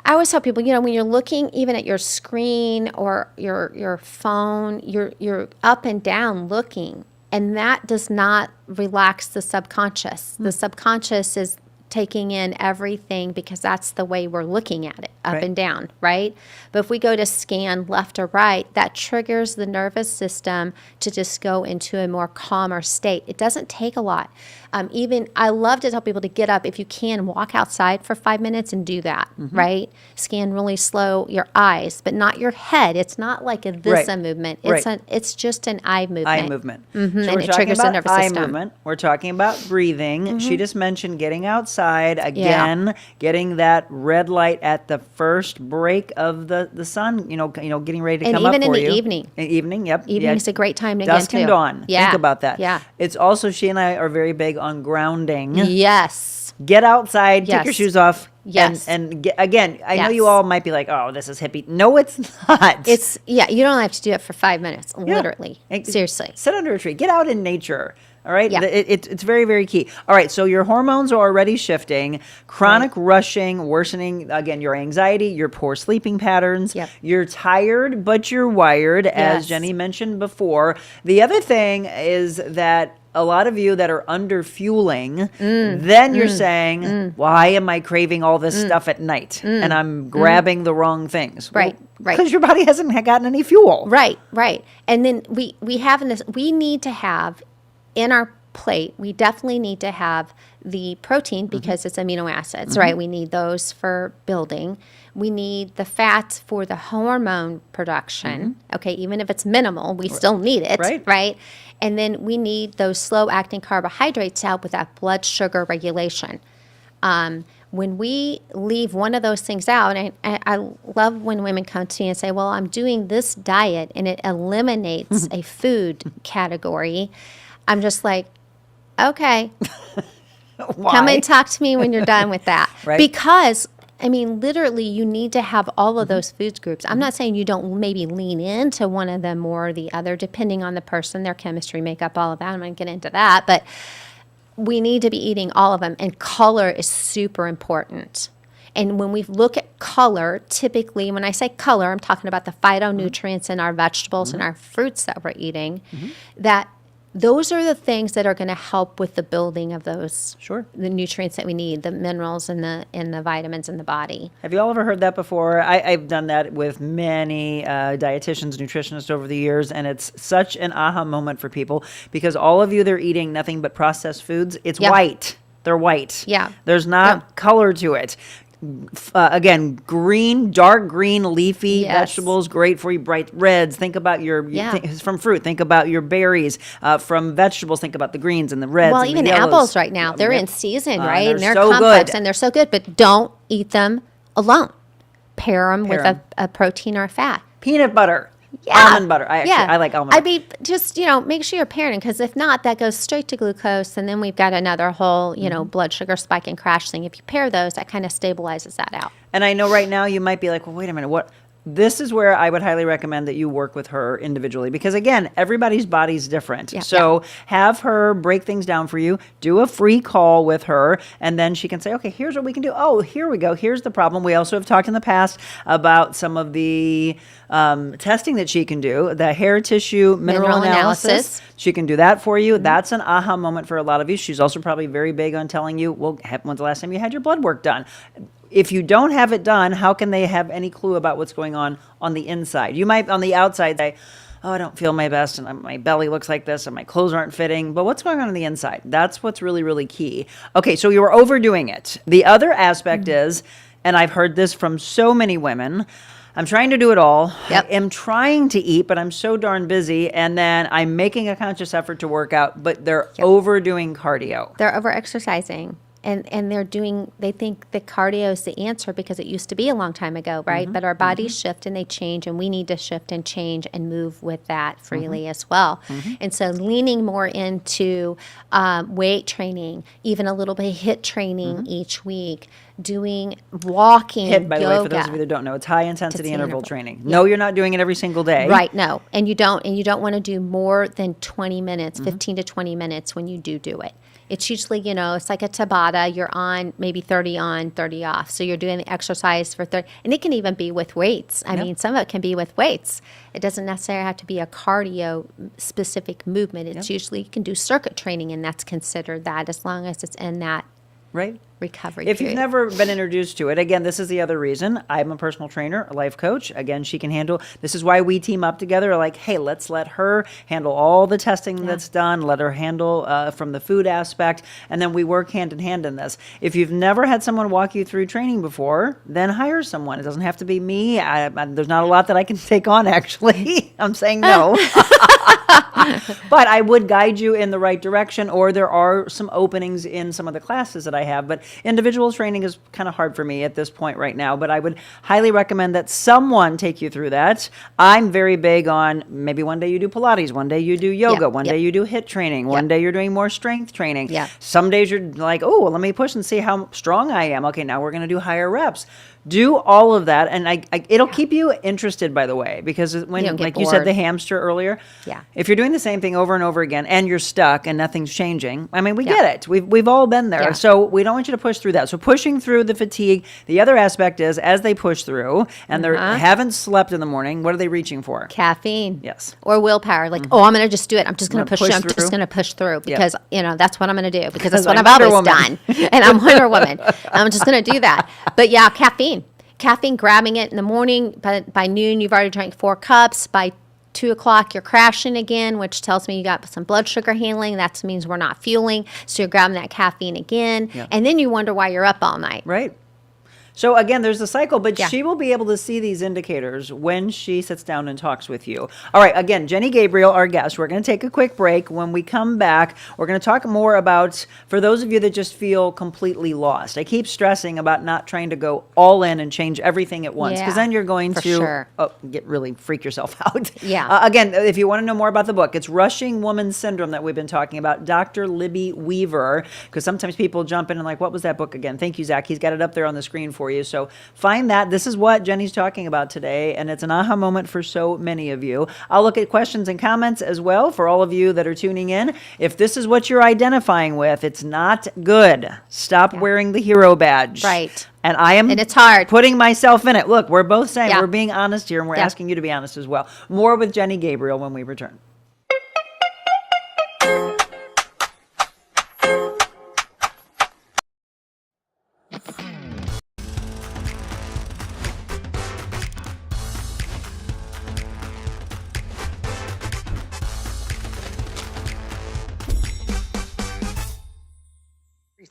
Speaker 7: I always tell people, when you're looking even at your screen or your phone, you're up and down looking, and that does not relax the subconscious. The subconscious is taking in everything because that's the way we're looking at it, up and down, right? But if we go to scan left or right, that triggers the nervous system to just go into a more calmer state. It doesn't take a lot. I love to tell people to get up, if you can, walk outside for 5 minutes and do that, right? Scan really slow your eyes, but not your head. It's not like a visa movement. It's just an eye movement.
Speaker 1: Eye movement. So
Speaker 7: and
Speaker 1: we're
Speaker 7: it
Speaker 1: talking
Speaker 7: triggers the
Speaker 1: about
Speaker 7: nervous
Speaker 1: eye
Speaker 7: system.
Speaker 1: movement. We're talking about breathing. She just mentioned getting outside again, getting that red light at the first break of the sun. Getting ready to come up for you.
Speaker 7: And even in the evening.
Speaker 1: Evening, yep.
Speaker 7: Evening is a great time to
Speaker 1: Dusk
Speaker 7: get
Speaker 1: and
Speaker 7: to.
Speaker 1: dawn.
Speaker 7: Yeah.
Speaker 1: Think about that.
Speaker 7: Yeah.
Speaker 1: It's also, she and I are very big on grounding.
Speaker 7: Yes.
Speaker 1: Get outside, take your shoes off.
Speaker 7: Yes.
Speaker 1: And again, I know you all might be like, oh, this is hippie. No, it's not.
Speaker 7: You don't have to do it for 5 minutes, literally. Seriously.
Speaker 1: Sit under a tree. Get out in nature. All right? Yeah. It's very, very key. All right, so your hormones are already shifting. Chronic rushing, worsening, again, your anxiety, your poor sleeping patterns.
Speaker 7: Yep.
Speaker 1: You're tired, but you're wired, as Jenny mentioned before. The other thing is that a lot of you that are underfueling, then you're saying, why am I craving all this stuff at night? And I'm grabbing the wrong things.
Speaker 7: Right.
Speaker 1: Because your body hasn't gotten any fuel.
Speaker 7: Right. And then we need to have in our plate, we definitely need to have the protein because it's amino acids, right? We need those for building. We need the fats for the hormone production. Okay, even if it's minimal, we still need it, right? And then we need those slow-acting carbohydrates to help with that blood sugar regulation. When we leave one of those things out, and I love when women come to me and say, well, I'm doing this diet and it eliminates a food category. I'm just like, okay, come and talk to me when you're done with that. Because, I mean, literally, you need to have all of those foods groups. I'm not saying you don't maybe lean into one of them more or the other, depending on the person, their chemistry, makeup, all of that. I'm going to get into that. But we need to be eating all of them, and color is super important. And when we look at color, typically, when I say color, I'm talking about the phytonutrients in our vegetables and our fruits that we're eating, that those are the things that are going to help with the building of those, the nutrients that we need, the minerals and the vitamins in the body.
Speaker 1: Have you all ever heard that before? I've done that with many dietitians, nutritionists over the years, and it's such an aha moment for people because all of you, they're eating nothing but processed foods. It's white. They're white. Yeah. There's not color to it. Again, green, dark green, leafy vegetables, great for you. Bright reds. Think about from fruit. Think about your berries. From vegetables, think about the greens and the reds.
Speaker 7: Well,
Speaker 1: and
Speaker 7: even
Speaker 1: the yellows.
Speaker 7: Apples right now, they're in season, right?
Speaker 1: And
Speaker 7: they're
Speaker 1: so
Speaker 7: complex
Speaker 1: good.
Speaker 7: and they're so good. But don't eat them alone. Pair them with a protein or a fat.
Speaker 1: Peanut butter. Almond butter. I like almond butter.
Speaker 7: I mean, just, make sure you're pairing, because if not, that goes straight to glucose, and then we've got another whole, blood sugar spike and crash thing. If you pair those, that kind of stabilizes that out.
Speaker 1: And I know right now you might be like, well, wait a minute, what? This is where I would highly recommend that you work with her individually because, again, everybody's body's different. So have her break things down for you, do a free call with her, and then she can say, okay, here's what we can do. Oh, here we go. Here's the problem. We also have talked in the past about some of the testing that she can do, the hair tissue mineral analysis. She can do that for you. That's an aha moment for a lot of you. She's also probably very big on telling you, well, when's the last time you had your blood work done? If you don't have it done, how can they have any clue about what's going on the inside? You might, on the outside, say, oh, I don't feel my best, and my belly looks like this, and my clothes aren't fitting. But what's going on the inside? That's what's really, really key. Okay, so you were overdoing it. The other aspect is, and I've heard this from so many women, I'm trying to do it all. I am trying to eat, but I'm so darn busy. And then I'm making a conscious effort to work out, but they're overdoing cardio.
Speaker 7: They're over-exercising. And they think that cardio is the answer because it used to be a long time ago, right? But our bodies shift and they change, and we need to shift and change and move with that freely as well. And so leaning more into weight training, even a little bit of HIIT training each week, doing walking,
Speaker 1: HIIT, by the
Speaker 7: yoga.
Speaker 1: way, for those of you that don't know, it's high intensity interval training. No, you're not doing it every single day.
Speaker 7: Right, no. And you don't want to do more than 20 minutes, 15 to 20 minutes when you do it. It's usually, it's like a Tabata. You're on maybe 30 on, 30 off. So you're doing the exercise for 30. And it can even be with weights. I mean, some of it can be with weights. It doesn't necessarily have to be a cardio-specific movement. It's usually, you can do circuit training, and that's considered that as long as it's in that recovery
Speaker 1: If
Speaker 7: period.
Speaker 1: you've never been introduced to it, again, this is the other reason. I'm a personal trainer, a life coach. Again, she can handle, this is why we team up together. Like, hey, let's let her handle all the testing that's done. Let her handle from the food aspect. And then we work hand in hand in this. If you've never had someone walk you through training before, then hire someone. It doesn't have to be me. There's not a lot that I can take on, actually. I'm saying no. But I would guide you in the right direction, or there are some openings in some of the classes that I have. But individual training is kind of hard for me at this point right now, but I would highly recommend that someone take you through that. I'm very big on maybe one day you do Pilates, one day you do yoga, one day you do HIIT training, one day you're doing more strength training. Some days you're like, oh, well, let me push and see how strong I am. Okay, now we're going to do higher reps. Do all of that, and it'll keep you interested, by the way, because when, like you said, the hamster earlier, if you're doing the same thing over and over again and you're stuck and nothing's changing, I mean, we get it. We've all been there. So we don't want you to push through that. So pushing through the fatigue, the other aspect is as they push through and they haven't slept in the morning, what are they reaching for?
Speaker 7: Caffeine.
Speaker 1: Yes.
Speaker 7: Or willpower. Like, I'm going to just do it. I'm just going to push through. I'm just going to push through because, that's what I'm going to do because that's what I've always done. And I'm Wonder Woman. I'm just going to do that. But caffeine. Caffeine, grabbing it in the morning, by noon, you've already drank 4 cups. By 2 o'clock, you're crashing again, which tells me you got some blood sugar handling. That means we're not fueling. So you're grabbing that caffeine again. Yeah. And then you wonder why you're up all night.
Speaker 1: Right. So again, there's a cycle, but she will be able to see these indicators when she sits down and talks with you. All right, again, Jenny Gabriel, our guest. We're going to take a quick break. When we come back, we're going to talk more about, for those of you that just feel completely lost. I keep stressing about not trying to go all in and change everything at once, because then you're going to really freak yourself out.
Speaker 7: Yeah.
Speaker 1: Again, if you want to know more about the book, it's Rushing Woman's Syndrome that we've been talking about, Dr. Libby Weaver, because sometimes people jump in and like, what was that book again? Thank you, Zach. He's got it up there on the screen for you. So find that. This is what Jenny's talking about today, and it's an aha moment for so many of you. I'll look at questions and comments as well for all of you that are tuning in. If this is what you're identifying with, it's not good. Stop wearing the hero badge.
Speaker 7: Right.
Speaker 1: And it's
Speaker 7: hard
Speaker 1: putting myself in it. Look, we're both saying we're being honest here, and we're asking you to be honest as well. More with Jenny Gabriel when we return.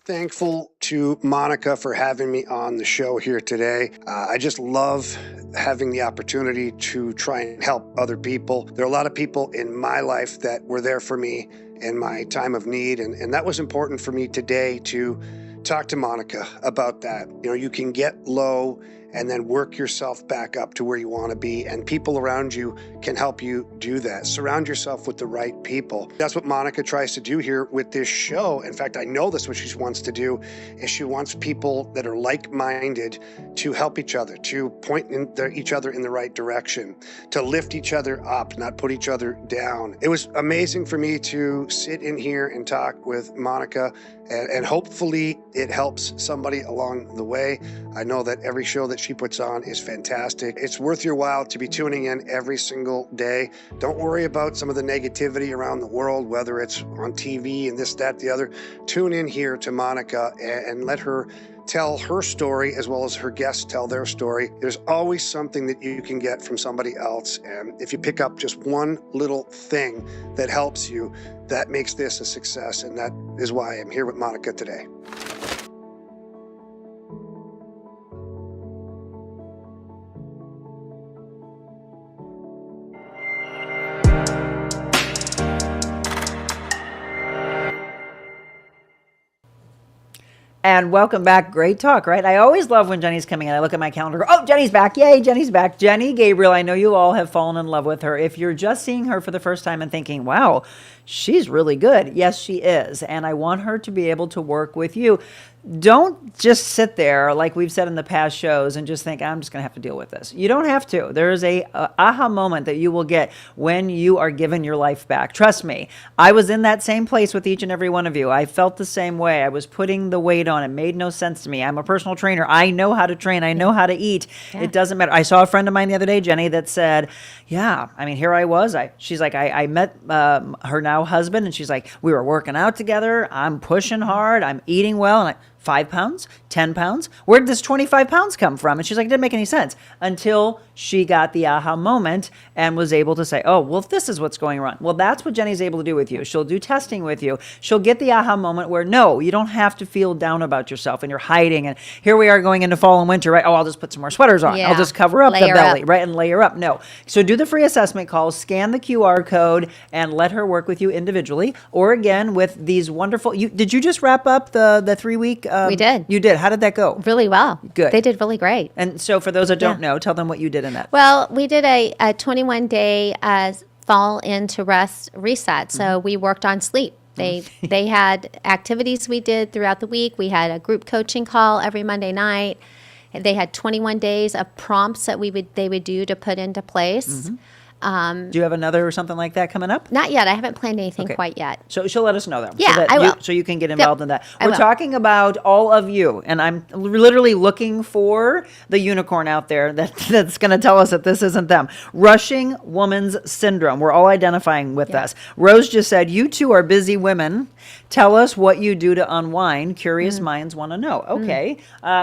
Speaker 12: Thankful to Monica for having me on the show here today. I just love having the opportunity to try and help other people. There are a lot of people in my life that were there for me in my time of need, and that was important for me today to talk to Monica about that. You know, you can get low and then work yourself back up to where you want to be, and people around you can help you do that. Surround yourself with the right people. That's what Monica tries to do here with this show. In fact, I know that's what she wants to do, is she wants people that are like-minded to help each other, to point each other in the right direction, to lift each other up, not put each other down. It was amazing for me to sit in here and talk with Monica, and hopefully it helps somebody along the way. I know that every show that she puts on is fantastic. It's worth your while to be tuning in every single day. Don't worry about some of the negativity around the world, whether it's on TV and this, that, the other. Tune in here to Monica and let her tell her story as well as her guests tell their story. There's always something that you can get from somebody else. And if you pick up just one little thing that helps you, that makes this a success. And that is why I'm here with Monica today.
Speaker 1: And welcome back. Great talk, right? I always love when Jenny's coming in. I look at my calendar. Oh, Jenny's back. Yay, Jenny's back. Jenny Gabriel, I know you all have fallen in love with her. If you're just seeing her for the first time and thinking, wow, she's really good. Yes, she is. And I want her to be able to work with you. Don't just sit there, like we've said in the past shows, and just think, I'm just going to have to deal with this. You don't have to. There is a aha moment that you will get when you are given your life back. Trust me, I was in that same place with each and every one of you. I felt the same way. I was putting the weight on. It made no sense to me. I'm a personal trainer. I know how to train. I know how to eat. Yeah. It doesn't matter. I saw a friend of mine the other day, Jenny, that said, yeah, I mean, here I was. She's like, I met her now husband, and she's like, we were working out together. I'm pushing hard. I'm eating well. And 5 pounds, 10 pounds. Where did this 25 pounds come from? And she's like, it didn't make any sense until she got the aha moment and was able to say, oh, well, this is what's going on. Well, that's what Jenny's able to do with you. She'll do testing with you. She'll get the aha moment where, no, you don't have to feel down about yourself and you're hiding. And here we are going into fall and winter, right? Oh, I'll just put some more sweaters on.
Speaker 7: Yeah.
Speaker 1: I'll just cover up
Speaker 7: Layer
Speaker 1: the belly,
Speaker 7: up.
Speaker 1: right? And layer up. No. So do the free assessment call, scan the QR code, and let her work with you individually. Or again, with these wonderful, did you just wrap up the 3-week?
Speaker 7: We did.
Speaker 1: You did. How did that go?
Speaker 7: Really well.
Speaker 1: Good.
Speaker 7: They did really great.
Speaker 1: And so for those that don't know, tell them what you did in that.
Speaker 7: Well, we did a 21-day fall into rest reset. So we worked on sleep. They had activities we did throughout the week. We had a group coaching call every Monday night. They had 21 days of prompts that they would do to put into place.
Speaker 1: Mm-hmm. Do you have another or something like that coming up?
Speaker 7: Not yet. I haven't planned anything quite yet.
Speaker 1: So she'll let us know, though.
Speaker 7: Yeah, I will.
Speaker 1: So you can get involved in that.
Speaker 7: I
Speaker 1: We're
Speaker 7: will.
Speaker 1: talking about all of you, and I'm literally looking for the unicorn out there that's going to tell us that this isn't them. Rushing Woman's Syndrome. We're all identifying with this. Rose just said, you two are busy women Tell us what you do to unwind. Curious minds want to know. Okay.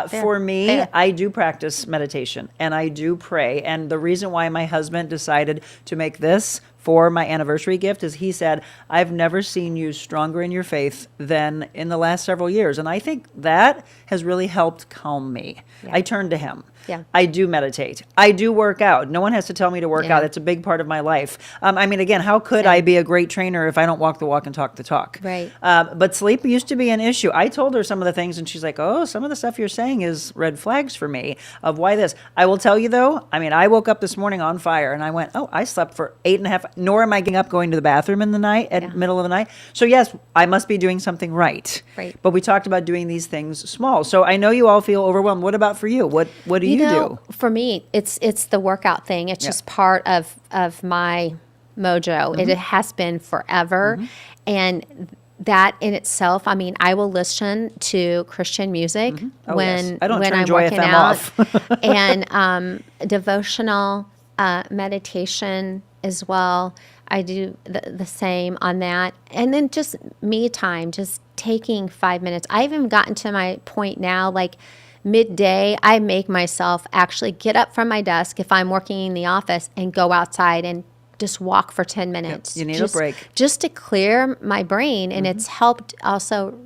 Speaker 1: For me, I do practice meditation and I do pray. And the reason why my husband decided to make this for my anniversary gift is he said, I've never seen you stronger in your faith than in the last several years. And I think that has really helped calm me. I turn to him.
Speaker 7: Yeah.
Speaker 1: I do meditate. I do work out. No one has to tell me to work out. It's a big part of my life. I mean, again, how could I be a great trainer if I don't walk the walk and talk the talk?
Speaker 7: Right.
Speaker 1: But sleep used to be an issue. I told her some of the things and she's like, oh, some of the stuff you're saying is red flags for me of why this. I will tell you though, I mean, I woke up this morning on fire and I went, oh, I slept for 8.5, nor am I getting up going to the bathroom in the night at middle of the night. So yes, I must be doing something right.
Speaker 7: Right.
Speaker 1: But we talked about doing these things small. So I know you all feel overwhelmed. What about for you? What do you do?
Speaker 7: For me, it's the workout thing. It's just part of my mojo. It has been forever. And that in itself, I mean, I will listen to Christian music when
Speaker 1: I don't
Speaker 7: when
Speaker 1: turn
Speaker 7: I'm
Speaker 1: Joy
Speaker 7: working
Speaker 1: FM
Speaker 7: out.
Speaker 1: off.
Speaker 7: And devotional meditation as well. I do the same on that. And then just me time, just taking 5 minutes. I've even gotten to my point now, like midday, I make myself actually get up from my desk if I'm working in the office and go outside and just walk for 10 minutes.
Speaker 1: You need a break.
Speaker 7: Just to clear my brain. And it's helped also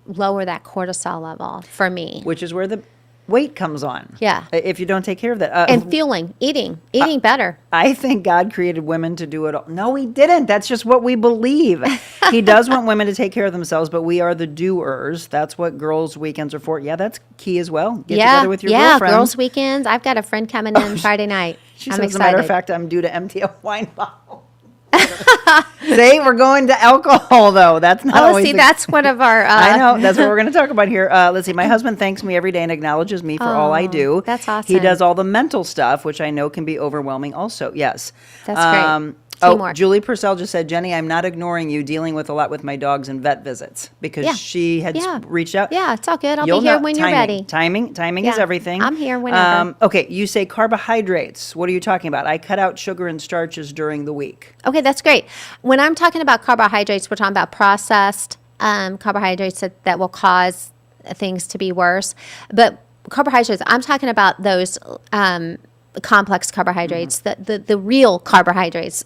Speaker 7: lower that cortisol level for me.
Speaker 1: Which is where the weight comes on.
Speaker 7: Yeah.
Speaker 1: If you don't take care of that.
Speaker 7: And fueling, eating better.
Speaker 1: I think God created women to do it all. No, he didn't. That's just what we believe. He does want women to take care of themselves, but we are the doers. That's what girls' weekends are for. Yeah, that's key as well. Get together with your girlfriend.
Speaker 7: Girls' weekends. I've got a friend coming in Friday night.
Speaker 1: She
Speaker 7: I'm
Speaker 1: says,
Speaker 7: excited.
Speaker 1: as a matter of fact, I'm due to empty a wine bottle. See, we're going to alcohol, though. That's not always
Speaker 7: that's one of our...
Speaker 1: I know. That's what we're going to talk about here. Let's see. My husband thanks me every day and acknowledges me for all I do.
Speaker 7: That's awesome.
Speaker 1: He does all the mental stuff, which I know can be overwhelming also. Yes.
Speaker 7: That's great. Teamwork.
Speaker 1: Julie Purcell just said, Jenny, I'm not ignoring you, dealing with a lot with my dogs and vet visits because she had reached out.
Speaker 7: Yeah, it's all good. I'll be here when you're ready.
Speaker 1: Timing is everything.
Speaker 7: I'm here whenever.
Speaker 1: Okay, you say carbohydrates. What are you talking about? I cut out sugar and starches during the week.
Speaker 7: Okay, that's great. When I'm talking about carbohydrates, we're talking about processed carbohydrates that will cause things to be worse. But carbohydrates, I'm talking about those complex carbohydrates, the real carbohydrates,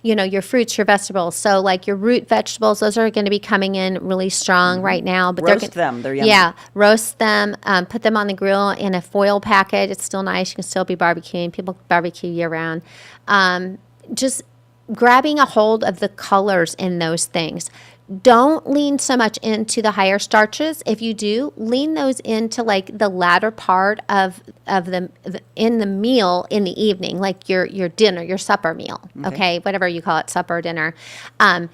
Speaker 7: your fruits, your vegetables. So like your root vegetables, those are going to be coming in really strong right now. But
Speaker 1: roast them. They're yummy.
Speaker 7: Yeah, roast them, put them on the grill in a foil packet. It's still nice. You can still be barbecuing. People barbecue year round. Just grabbing a hold of the colors in those things. Don't lean so much into the higher starches. If you do, lean those into like the latter part of the in the meal in the evening, like your dinner, your supper meal. Okay, whatever you call it, supper, dinner. And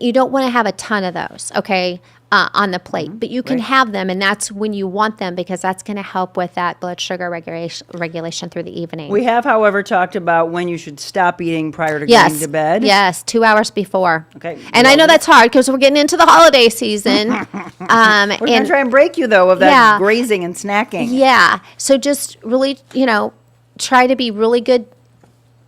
Speaker 7: you don't want to have a ton of those. Okay. On the plate, but you can have them, and that's when you want them because that's going to help with that blood sugar regulation through the evening.
Speaker 1: We have, however, talked about when you should stop eating prior to going to bed.
Speaker 7: Yes, 2 hours before.
Speaker 1: Okay.
Speaker 7: And I know that's hard because we're getting into the holiday season.
Speaker 1: We're going to try and break you, though, of that grazing and snacking.
Speaker 7: Yeah. So just really, try to be really good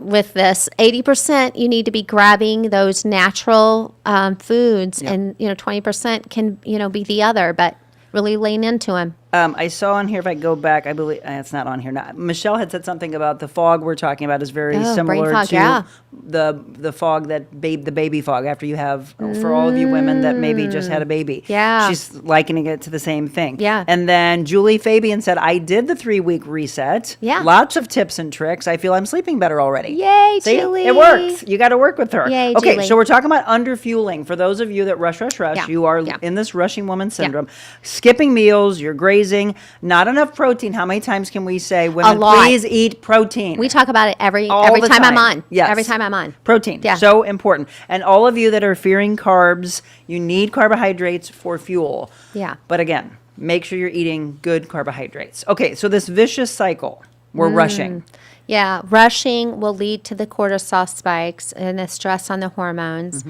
Speaker 7: with this. 80% you need to be grabbing those natural foods, and 20% can be the other, but really lean into them.
Speaker 1: I saw on here, if I go back, I believe it's not on here now. Michelle had said something about the fog we're talking about is very similar
Speaker 7: fog,
Speaker 1: to the fog the baby fog after you have, for all of you women that maybe just had a baby.
Speaker 7: Yeah.
Speaker 1: She's likening it to the same thing.
Speaker 7: Yeah.
Speaker 1: And then Julie Fabian said, I did the 3-week reset.
Speaker 7: Yeah.
Speaker 1: Lots of tips and tricks. I feel I'm sleeping better already.
Speaker 7: Yay,
Speaker 1: See?
Speaker 7: Julie.
Speaker 1: It works. You got to work with her.
Speaker 7: Yay,
Speaker 1: okay,
Speaker 7: Julie.
Speaker 1: so we're talking about underfueling. For those of you that rush, you are in this rushing woman syndrome. Skipping meals, you're grazing, not enough protein. How many times can we say, women, please eat protein?
Speaker 7: We talk about it every
Speaker 1: the
Speaker 7: time I'm on.
Speaker 1: Yes.
Speaker 7: Every time I'm on.
Speaker 1: Protein, so important. And all of you that are fearing carbs, you need carbohydrates for fuel.
Speaker 7: Yeah.
Speaker 1: But again, make sure you're eating good carbohydrates. Okay, so this vicious cycle, we're rushing.
Speaker 7: Yeah, rushing will lead to the cortisol spikes and the stress on the hormones.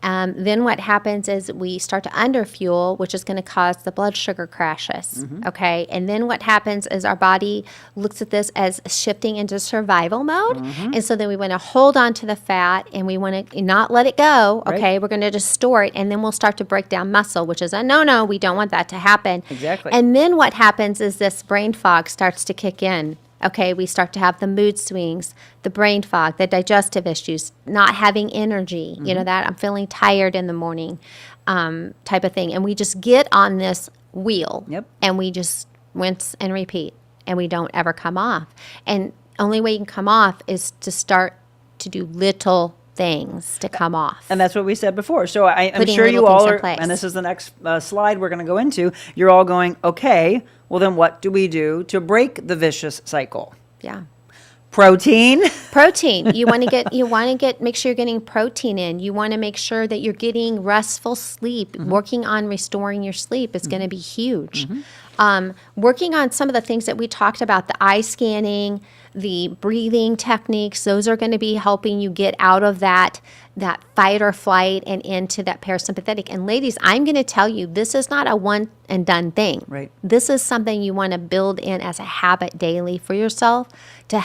Speaker 7: Then what happens is we start to underfuel, which is going to cause the blood sugar crashes, okay? And then what happens is our body looks at this as shifting into survival mode. And so then we want to hold on to the fat and we want to not let it go, okay? We're going to just store it, and then we'll start to break down muscle, which is a no-no. We don't want that to happen.
Speaker 1: Exactly.
Speaker 7: And then what happens is this brain fog starts to kick in. Okay, we start to have the mood swings, the brain fog, the digestive issues, not having energy, you know, that I'm feeling tired in the morning type of thing. And we just get on this wheel and we just rinse and repeat, and we don't ever come off. And only way you can come off is to start to do little things to come off.
Speaker 1: And that's what we said before. So I'm
Speaker 7: Putting
Speaker 1: sure
Speaker 7: little
Speaker 1: you all
Speaker 7: things in
Speaker 1: are,
Speaker 7: place.
Speaker 1: and this is the next slide we're going to go into, you're all going, okay, well then what do we do to break the vicious cycle?
Speaker 7: Yeah.
Speaker 1: Protein.
Speaker 7: Protein. You want to get make sure you're getting protein in. You want to make sure that you're getting restful sleep. Working on restoring your sleep is going to be huge. Working on some of the things that we talked about, the eye scanning, the breathing techniques, those are going to be helping you get out of that fight or flight and into that parasympathetic. And ladies, I'm going to tell you, this is not a one and done thing.
Speaker 1: Right.
Speaker 7: This is something you want to build in as a habit daily for yourself to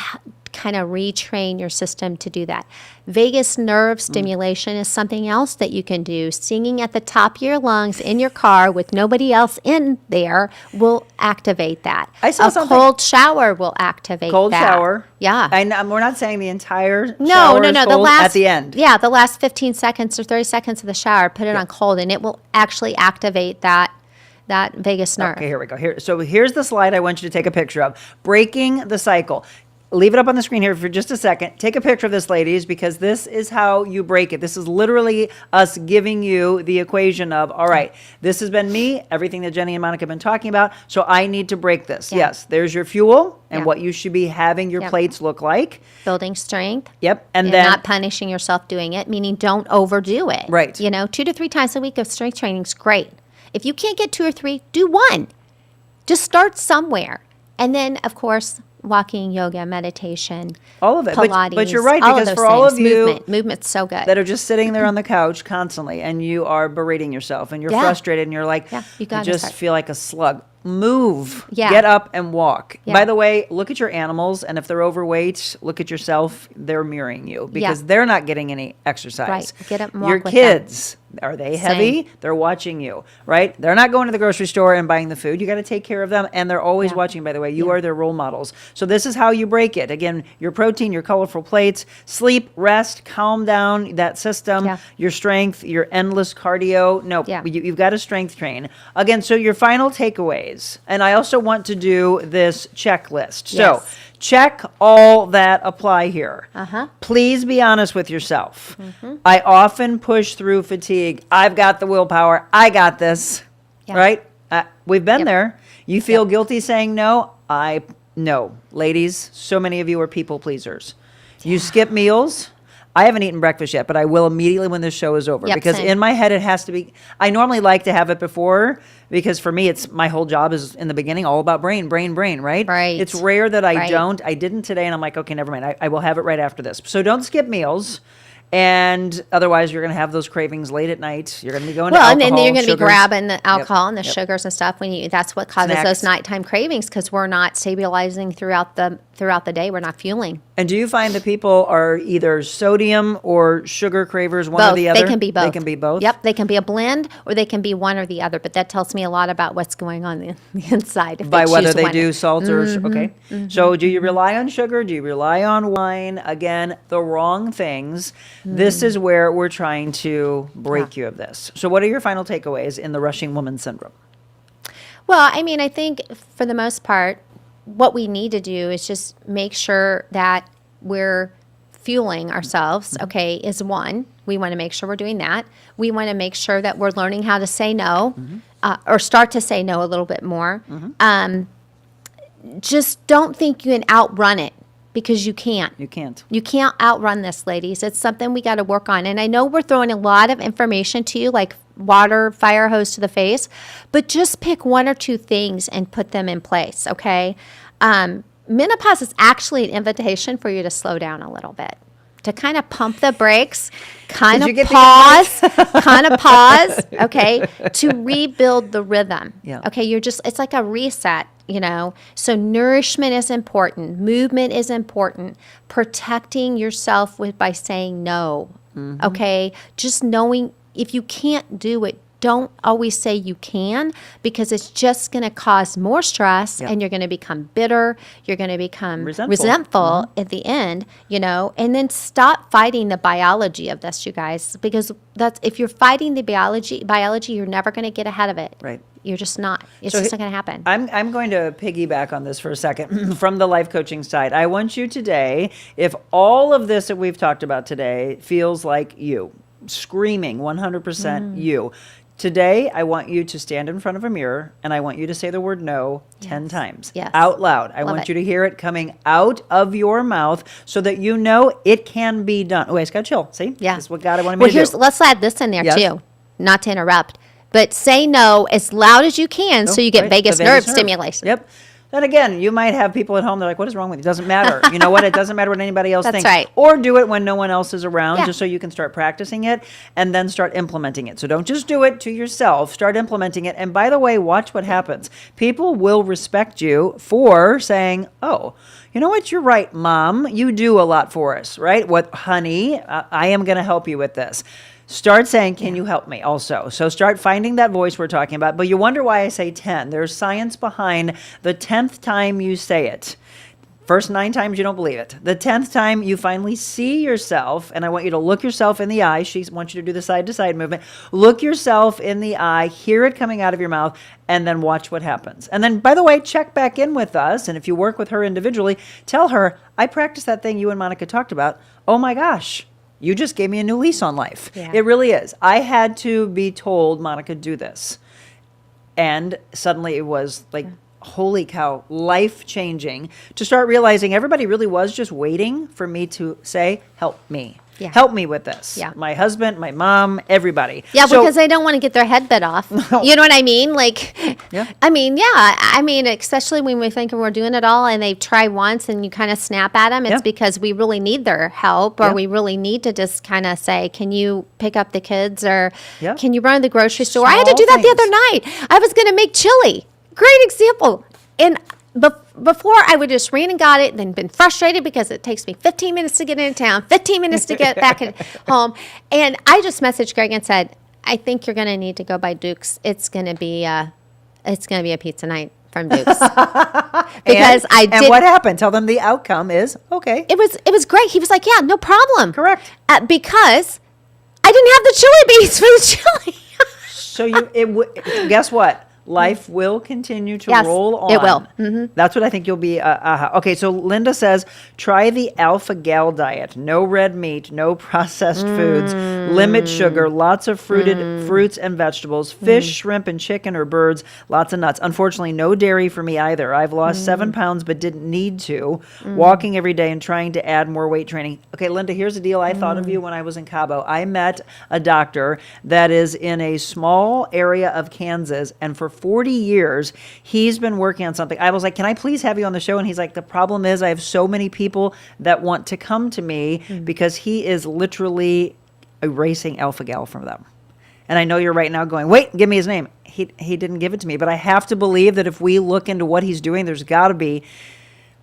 Speaker 7: kind of retrain your system to do that. Vagus nerve stimulation is something else that you can do. Singing at the top of your lungs in your car with nobody else in there will activate that.
Speaker 1: I saw
Speaker 7: a
Speaker 1: something.
Speaker 7: cold shower will activate
Speaker 1: Cold
Speaker 7: that.
Speaker 1: shower.
Speaker 7: Yeah.
Speaker 1: And we're not saying the entire
Speaker 7: No,
Speaker 1: shower
Speaker 7: no,
Speaker 1: is
Speaker 7: no. The
Speaker 1: cold
Speaker 7: last
Speaker 1: at the end.
Speaker 7: Yeah, the last 15 seconds or 30 seconds of the shower, put it on cold, and it will actually activate that vagus nerve.
Speaker 1: Okay, here we go. So here's the slide I want you to take a picture of. Breaking the cycle. Leave it up on the screen here for just a second. Take a picture of this, ladies, because this is how you break it. This is literally us giving you the equation of, all right, this has been me, everything that Jenny and Monica have been talking about, so I need to break this.
Speaker 7: Yeah.
Speaker 1: Yes, there's your fuel and
Speaker 7: Yeah.
Speaker 1: what you should be having your
Speaker 7: Yep.
Speaker 1: plates look like.
Speaker 7: Building strength.
Speaker 1: Yep. And
Speaker 7: And
Speaker 1: then
Speaker 7: not punishing yourself doing it, meaning don't overdo it.
Speaker 1: Right.
Speaker 7: 2 to 3 times a week of strength training is great. If you can't get 2 or 3, do 1. Just start somewhere. And then, of course, walking, yoga, meditation,
Speaker 1: all of it.
Speaker 7: Pilates.
Speaker 1: But you're right,
Speaker 7: all
Speaker 1: because
Speaker 7: of
Speaker 1: for
Speaker 7: those
Speaker 1: all of
Speaker 7: things.
Speaker 1: you
Speaker 7: Movement's so good.
Speaker 1: that are just sitting there on the couch constantly and you are berating yourself and you're
Speaker 7: Yeah.
Speaker 1: frustrated and you're like,
Speaker 7: Yeah, you
Speaker 1: you
Speaker 7: gotta
Speaker 1: just
Speaker 7: start.
Speaker 1: feel like a slug. Move.
Speaker 7: Yeah.
Speaker 1: Get up and walk.
Speaker 7: Yeah.
Speaker 1: By the way, look at your animals, and if they're overweight, look at yourself. They're mirroring you because they're not getting any exercise.
Speaker 7: Right. Get up and
Speaker 1: Your
Speaker 7: walk with
Speaker 1: kids, are they heavy?
Speaker 7: Same.
Speaker 1: They're watching you, right? They're not going to the grocery store and buying the food. You got to take care of them, and they're always
Speaker 7: Yeah.
Speaker 1: watching, by the way. You are their role models. So this is how you break it. Again, your protein, your colorful plates, sleep, rest, calm down that system,
Speaker 7: Yeah.
Speaker 1: your strength, your endless cardio. No,
Speaker 7: Yeah.
Speaker 1: you've got to strength train. Again, so your final takeaways. And I also want to do this checklist. So
Speaker 7: Yes.
Speaker 1: check all that apply here. Please be honest with yourself. I often push through fatigue. I've got the willpower. I got this.
Speaker 7: Yeah.
Speaker 1: Right? We've been
Speaker 7: Yep.
Speaker 1: there. You feel guilty saying no? No. Ladies, so many of you are people pleasers. You skip meals. I haven't eaten breakfast yet, but I will immediately when this show is over.
Speaker 7: Yep,
Speaker 1: because
Speaker 7: same.
Speaker 1: in my head, it has to be, I normally like to have it before because for me, it's my whole job is in the beginning all about brain, right?
Speaker 7: Right.
Speaker 1: It's rare that I
Speaker 7: Right.
Speaker 1: don't. I didn't today, and I'm like, okay, never mind. I will have it right after this. So don't skip meals. And otherwise, you're going to have those cravings late at night. You're going to be going to
Speaker 7: Well,
Speaker 1: alcohol,
Speaker 7: and then you're going to be
Speaker 1: sugars.
Speaker 7: grabbing the alcohol and the
Speaker 1: Yep.
Speaker 7: sugars and stuff when you. That's what causes
Speaker 1: Snacks.
Speaker 7: those nighttime cravings because we're not stabilizing throughout the day. We're not fueling.
Speaker 1: And do you find that people are either sodium or sugar cravers, one
Speaker 7: Both.
Speaker 1: or the other?
Speaker 7: They can be both.
Speaker 1: They can be both?
Speaker 7: Yep. They can be a blend or they can be one or the other. But that tells me a lot about what's going on in the inside. If
Speaker 1: By
Speaker 7: they
Speaker 1: whether
Speaker 7: choose
Speaker 1: they
Speaker 7: one.
Speaker 1: do salt or okay. So do you rely on sugar? Do you rely on wine? Again, the wrong things. This is where we're trying to break you of this. So what are your final takeaways in the rushing woman syndrome?
Speaker 7: Well, I mean, I think for the most part, what we need to do is just make sure that we're fueling ourselves, okay, is one. We want to make sure we're doing that. We want to make sure that we're learning how to say no or start to say no a little bit more. Just don't think you can outrun it because you can't.
Speaker 1: You can't.
Speaker 7: You can't outrun this, ladies. It's something we got to work on. And I know we're throwing a lot of information to you, like water, fire hose to the face, but just pick 1 or 2 things and put them in place, okay? Menopause is actually an invitation for you to slow down a little bit, to kind of pump the brakes, kind
Speaker 1: Did
Speaker 7: of
Speaker 1: you get the
Speaker 7: pause, okay, to rebuild the rhythm.
Speaker 1: Yeah.
Speaker 7: Okay, it's like a reset, So nourishment is important, movement is important, protecting yourself by saying no. Okay, just knowing if you can't do it, don't always say you can, because it's just going to cause more stress and you're going to become bitter. You're going to become resentful at the end, and then stop fighting the biology of this, you guys, because if you're fighting the biology, you're never going to get ahead of it.
Speaker 1: Right.
Speaker 7: You're just not. It's just not going to happen.
Speaker 1: I'm going to piggyback on this for a second from the life coaching side. I want you today, if all of this that we've talked about today feels like you, screaming 100% you, today, I want you to stand in front of a mirror and I want you to say the word no 10 times out loud. I want you to hear it coming out of your mouth so that you know it can be done. Oh, I just got to chill. See?
Speaker 7: Yeah.
Speaker 1: This is what God wanted me to do.
Speaker 7: Let's add this in there too, not to interrupt, but say no as loud as you can so you get vagus nerve stimulation.
Speaker 1: Yep. Then again, you might have people at home, they're like, what is wrong with you? It doesn't matter. You know what? It doesn't matter what anybody else thinks.
Speaker 7: Right.
Speaker 1: Or do it when no one else is around, just so you can start practicing it and then start implementing it. So don't just do it to yourself. Start implementing it. And by the way, watch what happens. People will respect you for saying, oh, you know what? You're right, Mom. You do a lot for us, right? What, honey, I am going to help you with this. Start saying, can you help me also? So start finding that voice we're talking about. But you wonder why I say 10. There's science behind the 10th time you say it. First 9 times you don't believe it. The 10th time you finally see yourself, and I want you to look yourself in the eye. She wants you to do the side-to-side movement. Look yourself in the eye, hear it coming out of your mouth, and then watch what happens. And then, by the way, check back in with us. And if you work with her individually, tell her, I practiced that thing you and Monica talked about. Oh my gosh. You just gave me a new lease on life. Yeah. It really is. I had to be told, Monica, do this. And suddenly it was like, holy cow, life-changing to start realizing everybody really was just waiting for me to say, help me. Yeah. Help me with this. Yeah. My husband, my mom, everybody.
Speaker 7: Yeah, because they don't want to get their head bit off. No. You know what I mean? Like, I mean, especially when we think we're doing it all and they try once and you kind of snap at them, it's because we really need their help or we really need to just kind of say, can you pick up the kids or can you run to the grocery store? I had to do that the other night. I was going to make chili. Great example. And before I would just ran and got it and then been frustrated because it takes me 15 minutes to get into town, 15 minutes to get back home. And I just messaged Greg and said, I think you're going to need to go by Duke's. It's going to be a pizza night from Duke's. Because
Speaker 1: And what happened? Tell them the outcome is okay.
Speaker 7: It was great. He was like, yeah, no problem.
Speaker 1: Correct.
Speaker 7: Because I didn't have the chili beans for the chili.
Speaker 1: So guess what? Life will continue to roll on.
Speaker 7: It will. Mm-hmm.
Speaker 1: That's what I think you'll be. Okay, so Linda says, try the Alpha Gal diet. No red meat, no processed foods, limit sugar, lots of fruits and vegetables, fish, shrimp, and chicken or birds, lots of nuts. Unfortunately, no dairy for me either. I've lost 7 pounds but didn't need to. Walking every day and trying to add more weight training. Okay, Linda, here's the deal. I thought of you when I was in Cabo. I met a doctor that is in a small area of Kansas, and for 40 years, he's been working on something. I was like, can I please have you on the show? And he's like, the problem is I have so many people that want to come to me because he is literally erasing Alpha Gal from them. And I know you're right now going, wait, give me his name. He didn't give it to me, but I have to believe that if we look into what he's doing, there's got to be,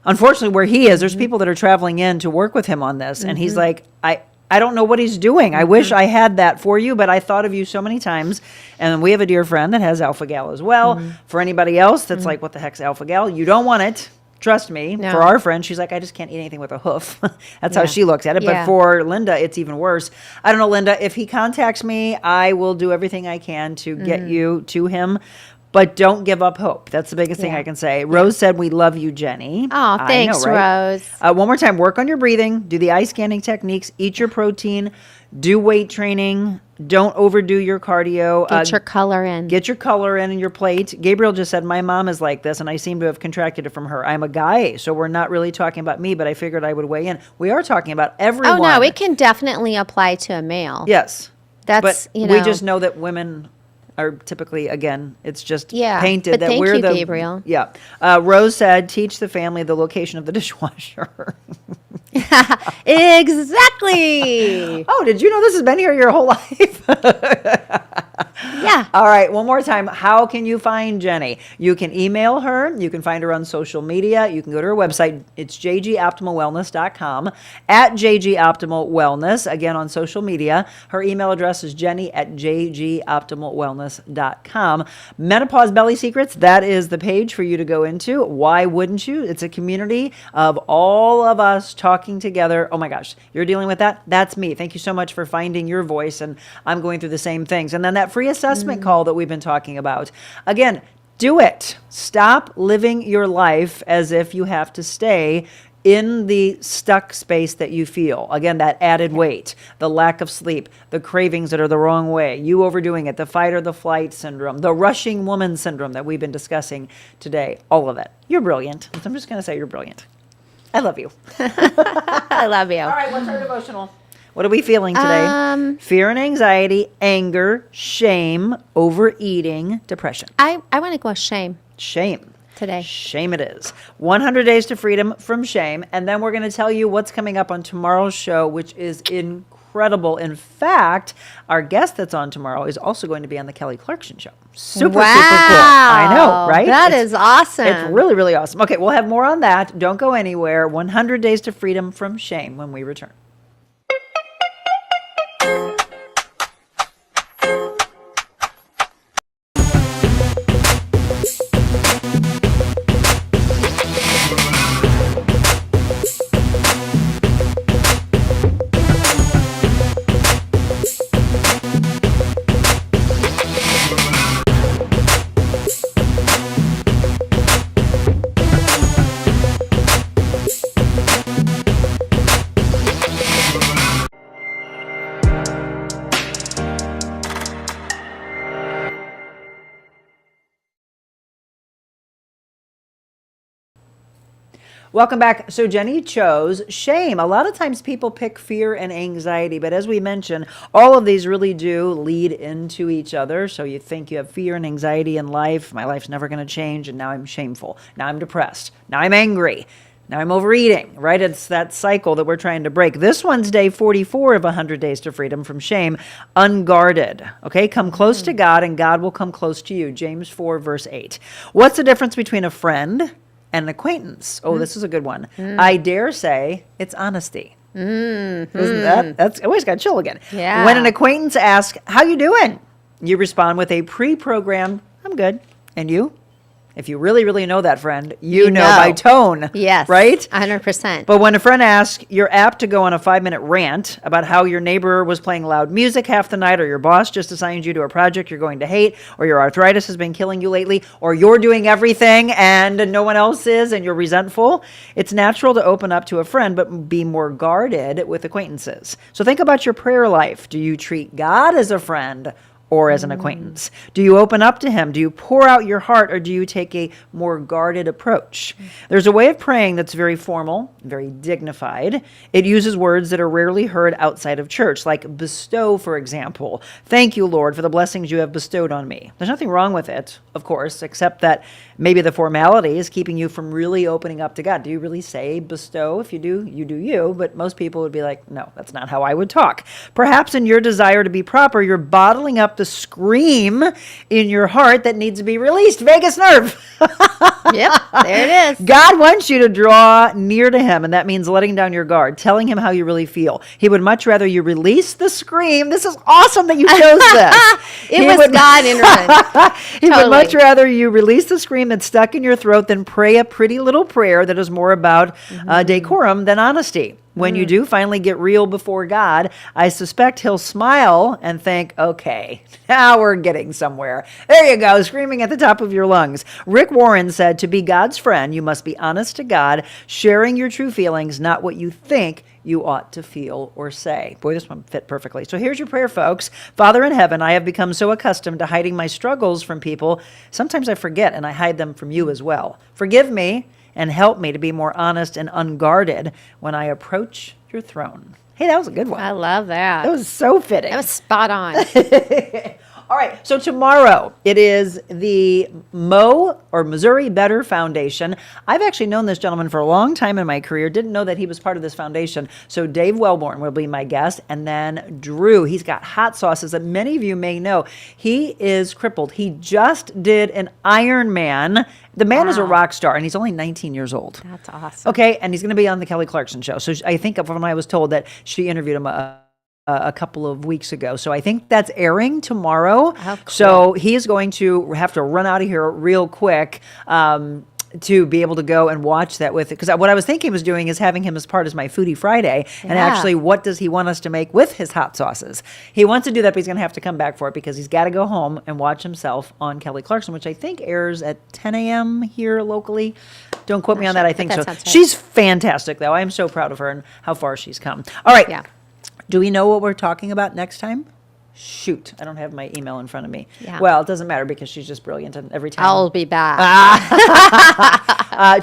Speaker 1: unfortunately, where he is, there's people that are traveling in to work with him on this. And he's like, I don't know what he's doing. I wish I had that for you, but I thought of you so many times. And we have a dear friend that has Alpha Gal as well. For anybody else that's like, what the heck's Alpha Gal? You don't want it. Trust me. No. For our friend, she's like, I just can't eat anything with a hoof. That's how she looks at it. But for Linda, it's even worse. I don't know, Linda, if he contacts me, I will do everything I can to get you to him. But don't give up hope. That's the biggest thing I can say. Rose said, we love you, Jenny.
Speaker 7: Oh, thanks, Rose.
Speaker 1: One more time, work on your breathing. Do the eye scanning techniques. Eat your protein. Do weight training. Don't overdo your cardio.
Speaker 7: Get your color in.
Speaker 1: Get your color in your plate. Gabriel just said, my mom is like this, and I seem to have contracted it from her. I'm a guy, so we're not really talking about me, but I figured I would weigh in. We are talking about everyone.
Speaker 7: Oh, no, it can definitely apply to a male.
Speaker 1: Yes.
Speaker 7: That's,
Speaker 1: but we just know that women are typically, again, it's just painted
Speaker 7: but
Speaker 1: that
Speaker 7: thank
Speaker 1: we're
Speaker 7: you,
Speaker 1: the
Speaker 7: Gabriel.
Speaker 1: Yeah. Rose said, teach the family the location of the dishwasher.
Speaker 7: Exactly.
Speaker 1: Oh, did you know this has been here your whole life?
Speaker 7: Yeah.
Speaker 1: All right, one more time. How can you find Jenny? You can email her. You can find her on social media. You can go to her website. It's jgoptimalwellness.com, at jgoptimalwellness. Again, on social media. Her email address is jenny@jgoptimalwellness.com. Menopause Belly Secrets, that is the page for you to go into. Why wouldn't you? It's a community of all of us talking together. Oh my gosh, you're dealing with that? That's me. Thank you so much for finding your voice, and I'm going through the same things. And then that free assessment call that we've been talking about. Again, do it. Stop living your life as if you have to stay in the stuck space that you feel. Again, that added weight, the lack of sleep, the cravings that are the wrong way, you overdoing it, the fight or the flight syndrome, the rushing woman syndrome that we've been discussing today, all of it. You're brilliant. I'm just going to say you're brilliant. I love you.
Speaker 7: I love you.
Speaker 1: All right, what's our devotional? What are we feeling today? Fear and anxiety, anger, shame, overeating, depression.
Speaker 7: I want to go with shame.
Speaker 1: Shame.
Speaker 7: Today.
Speaker 1: Shame it is. 100 Days to Freedom from Shame. And then we're going to tell you what's coming up on tomorrow's show, which is incredible. In fact, our guest that's on tomorrow is also going to be on the Kelly Clarkson Show. Super, super cool. I know, right?
Speaker 7: That is awesome.
Speaker 1: It's really, really awesome. Okay, we'll have more on that. Don't go anywhere. 100 Days to Freedom from Shame when we return. Welcome back. So Jenny chose shame. A lot of times people pick fear and anxiety, but as we mentioned, all of these really do lead into each other. So you think you have fear and anxiety in life. My life's never going to change, and now I'm shameful. Now I'm depressed. Now I'm angry. Now I'm overeating, right? It's that cycle that we're trying to break. This one's day 44 of 100 Days to Freedom from Shame, unguarded. Okay, come close to God and God will come close to you. James 4, verse 8. What's the difference between a friend and an acquaintance? Oh, this is a good one. I dare say it's honesty. Isn't that's always got chill again.
Speaker 7: Yeah.
Speaker 1: When an acquaintance asks, how you doing? You respond with a pre-programmed, I'm good. And you? If you really, really know that friend, you know by tone.
Speaker 7: Yes.
Speaker 1: Right?
Speaker 7: 100%.
Speaker 1: But when a friend asks, you're apt to go on a 5-minute rant about how your neighbor was playing loud music half the night, or your boss just assigned you to a project you're going to hate, or your arthritis has been killing you lately, or you're doing everything and no one else is and you're resentful. It's natural to open up to a friend, but be more guarded with acquaintances. So think about your prayer life. Do you treat God as a friend or as an acquaintance? Do you open up to him? Do you pour out your heart, or do you take a more guarded approach? There's a way of praying that's very formal, very dignified. It uses words that are rarely heard outside of church, like bestow, for example. Thank you, Lord, for the blessings you have bestowed on me. There's nothing wrong with it, of course, except that maybe the formality is keeping you from really opening up to God. Do you really say bestow? If you do, you do you, but most people would be like, no, that's not how I would talk. Perhaps in your desire to be proper, you're bottling up the scream in your heart that needs to be released. Vagus nerve.
Speaker 7: Yep, there it is.
Speaker 1: God wants you to draw near to him, and that means letting down your guard, telling him how you really feel. He would much rather you release the scream. This is awesome that you chose this.
Speaker 7: It was God intervened.
Speaker 1: He would much rather you release the scream that's stuck in your throat than pray a pretty little prayer that is more about decorum than honesty. When you do finally get real before God, I suspect he'll smile and think, okay, now we're getting somewhere. There you go, screaming at the top of your lungs. Rick Warren said, to be God's friend, you must be honest to God, sharing your true feelings, not what you think you ought to feel or say. Boy, this one fit perfectly. So here's your prayer, folks. Father in heaven, I have become so accustomed to hiding my struggles from people. Sometimes I forget, and I hide them from you as well. Forgive me and help me to be more honest and unguarded when I approach your throne. Hey, that was a good one.
Speaker 7: I love that.
Speaker 1: That was so fitting.
Speaker 7: That was spot on.
Speaker 1: All right, so tomorrow it is the Missouri Better Foundation. I've actually known this gentleman for a long time in my career. Didn't know that he was part of this foundation. So Dave Wellborn will be my guest, and then Drew. He's got hot sauces that many of you may know. He is crippled. He just did an Ironman. The man is a rock star, and he's only 19 years old.
Speaker 7: That's awesome.
Speaker 1: Okay, and he's going to be on the Kelly Clarkson show. So I think when I was told that she interviewed him a couple of weeks ago. So I think that's airing tomorrow.
Speaker 7: Oh, cool.
Speaker 1: So he is going to have to run out of here real quick to be able to go and watch that with it. Because what I was thinking was doing is having him as part of my Foodie Friday. And actually, what does he want us to make with his hot sauces? He wants to do that, but he's going to have to come back for it because he's got to go home and watch himself on Kelly Clarkson, which I think airs at 10 a.m. here locally. Don't quote me on that. I think so.
Speaker 7: Right.
Speaker 1: She's fantastic, though. I am so proud of her and how far she's come. All right.
Speaker 7: Yeah.
Speaker 1: Do we know what we're talking about next time? Shoot, I don't have my email in front of me.
Speaker 7: Yeah.
Speaker 1: Well, it doesn't matter because she's just brilliant and every time.
Speaker 7: I'll be back.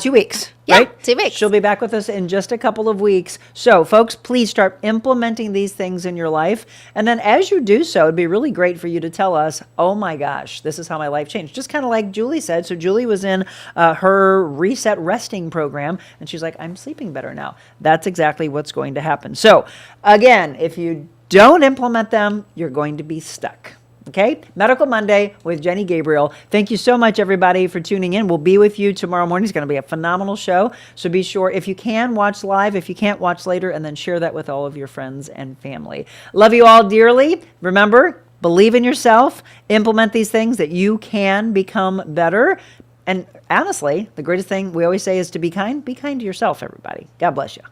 Speaker 1: 2 weeks,
Speaker 7: Yeah,
Speaker 1: right?
Speaker 7: 2 weeks.
Speaker 1: She'll be back with us in just a couple of weeks. So, folks, please start implementing these things in your life. And then as you do so, it'd be really great for you to tell us, oh my gosh, this is how my life changed. Just kind of like Julie said. So Julie was in her reset resting program, and she's like, I'm sleeping better now. That's exactly what's going to happen. So, again, if you don't implement them, you're going to be stuck. Okay? Medical Monday with Jenny Gabriel. Thank you so much, everybody, for tuning in. We'll be with you tomorrow morning. It's going to be a phenomenal show. So be sure, if you can, watch live. If you can't, watch later, and then share that with all of your friends and family. Love you all dearly. Remember, believe in yourself. Implement these things that you can become better. And honestly, the greatest thing we always say is to be kind. Be kind to yourself, everybody. God bless you.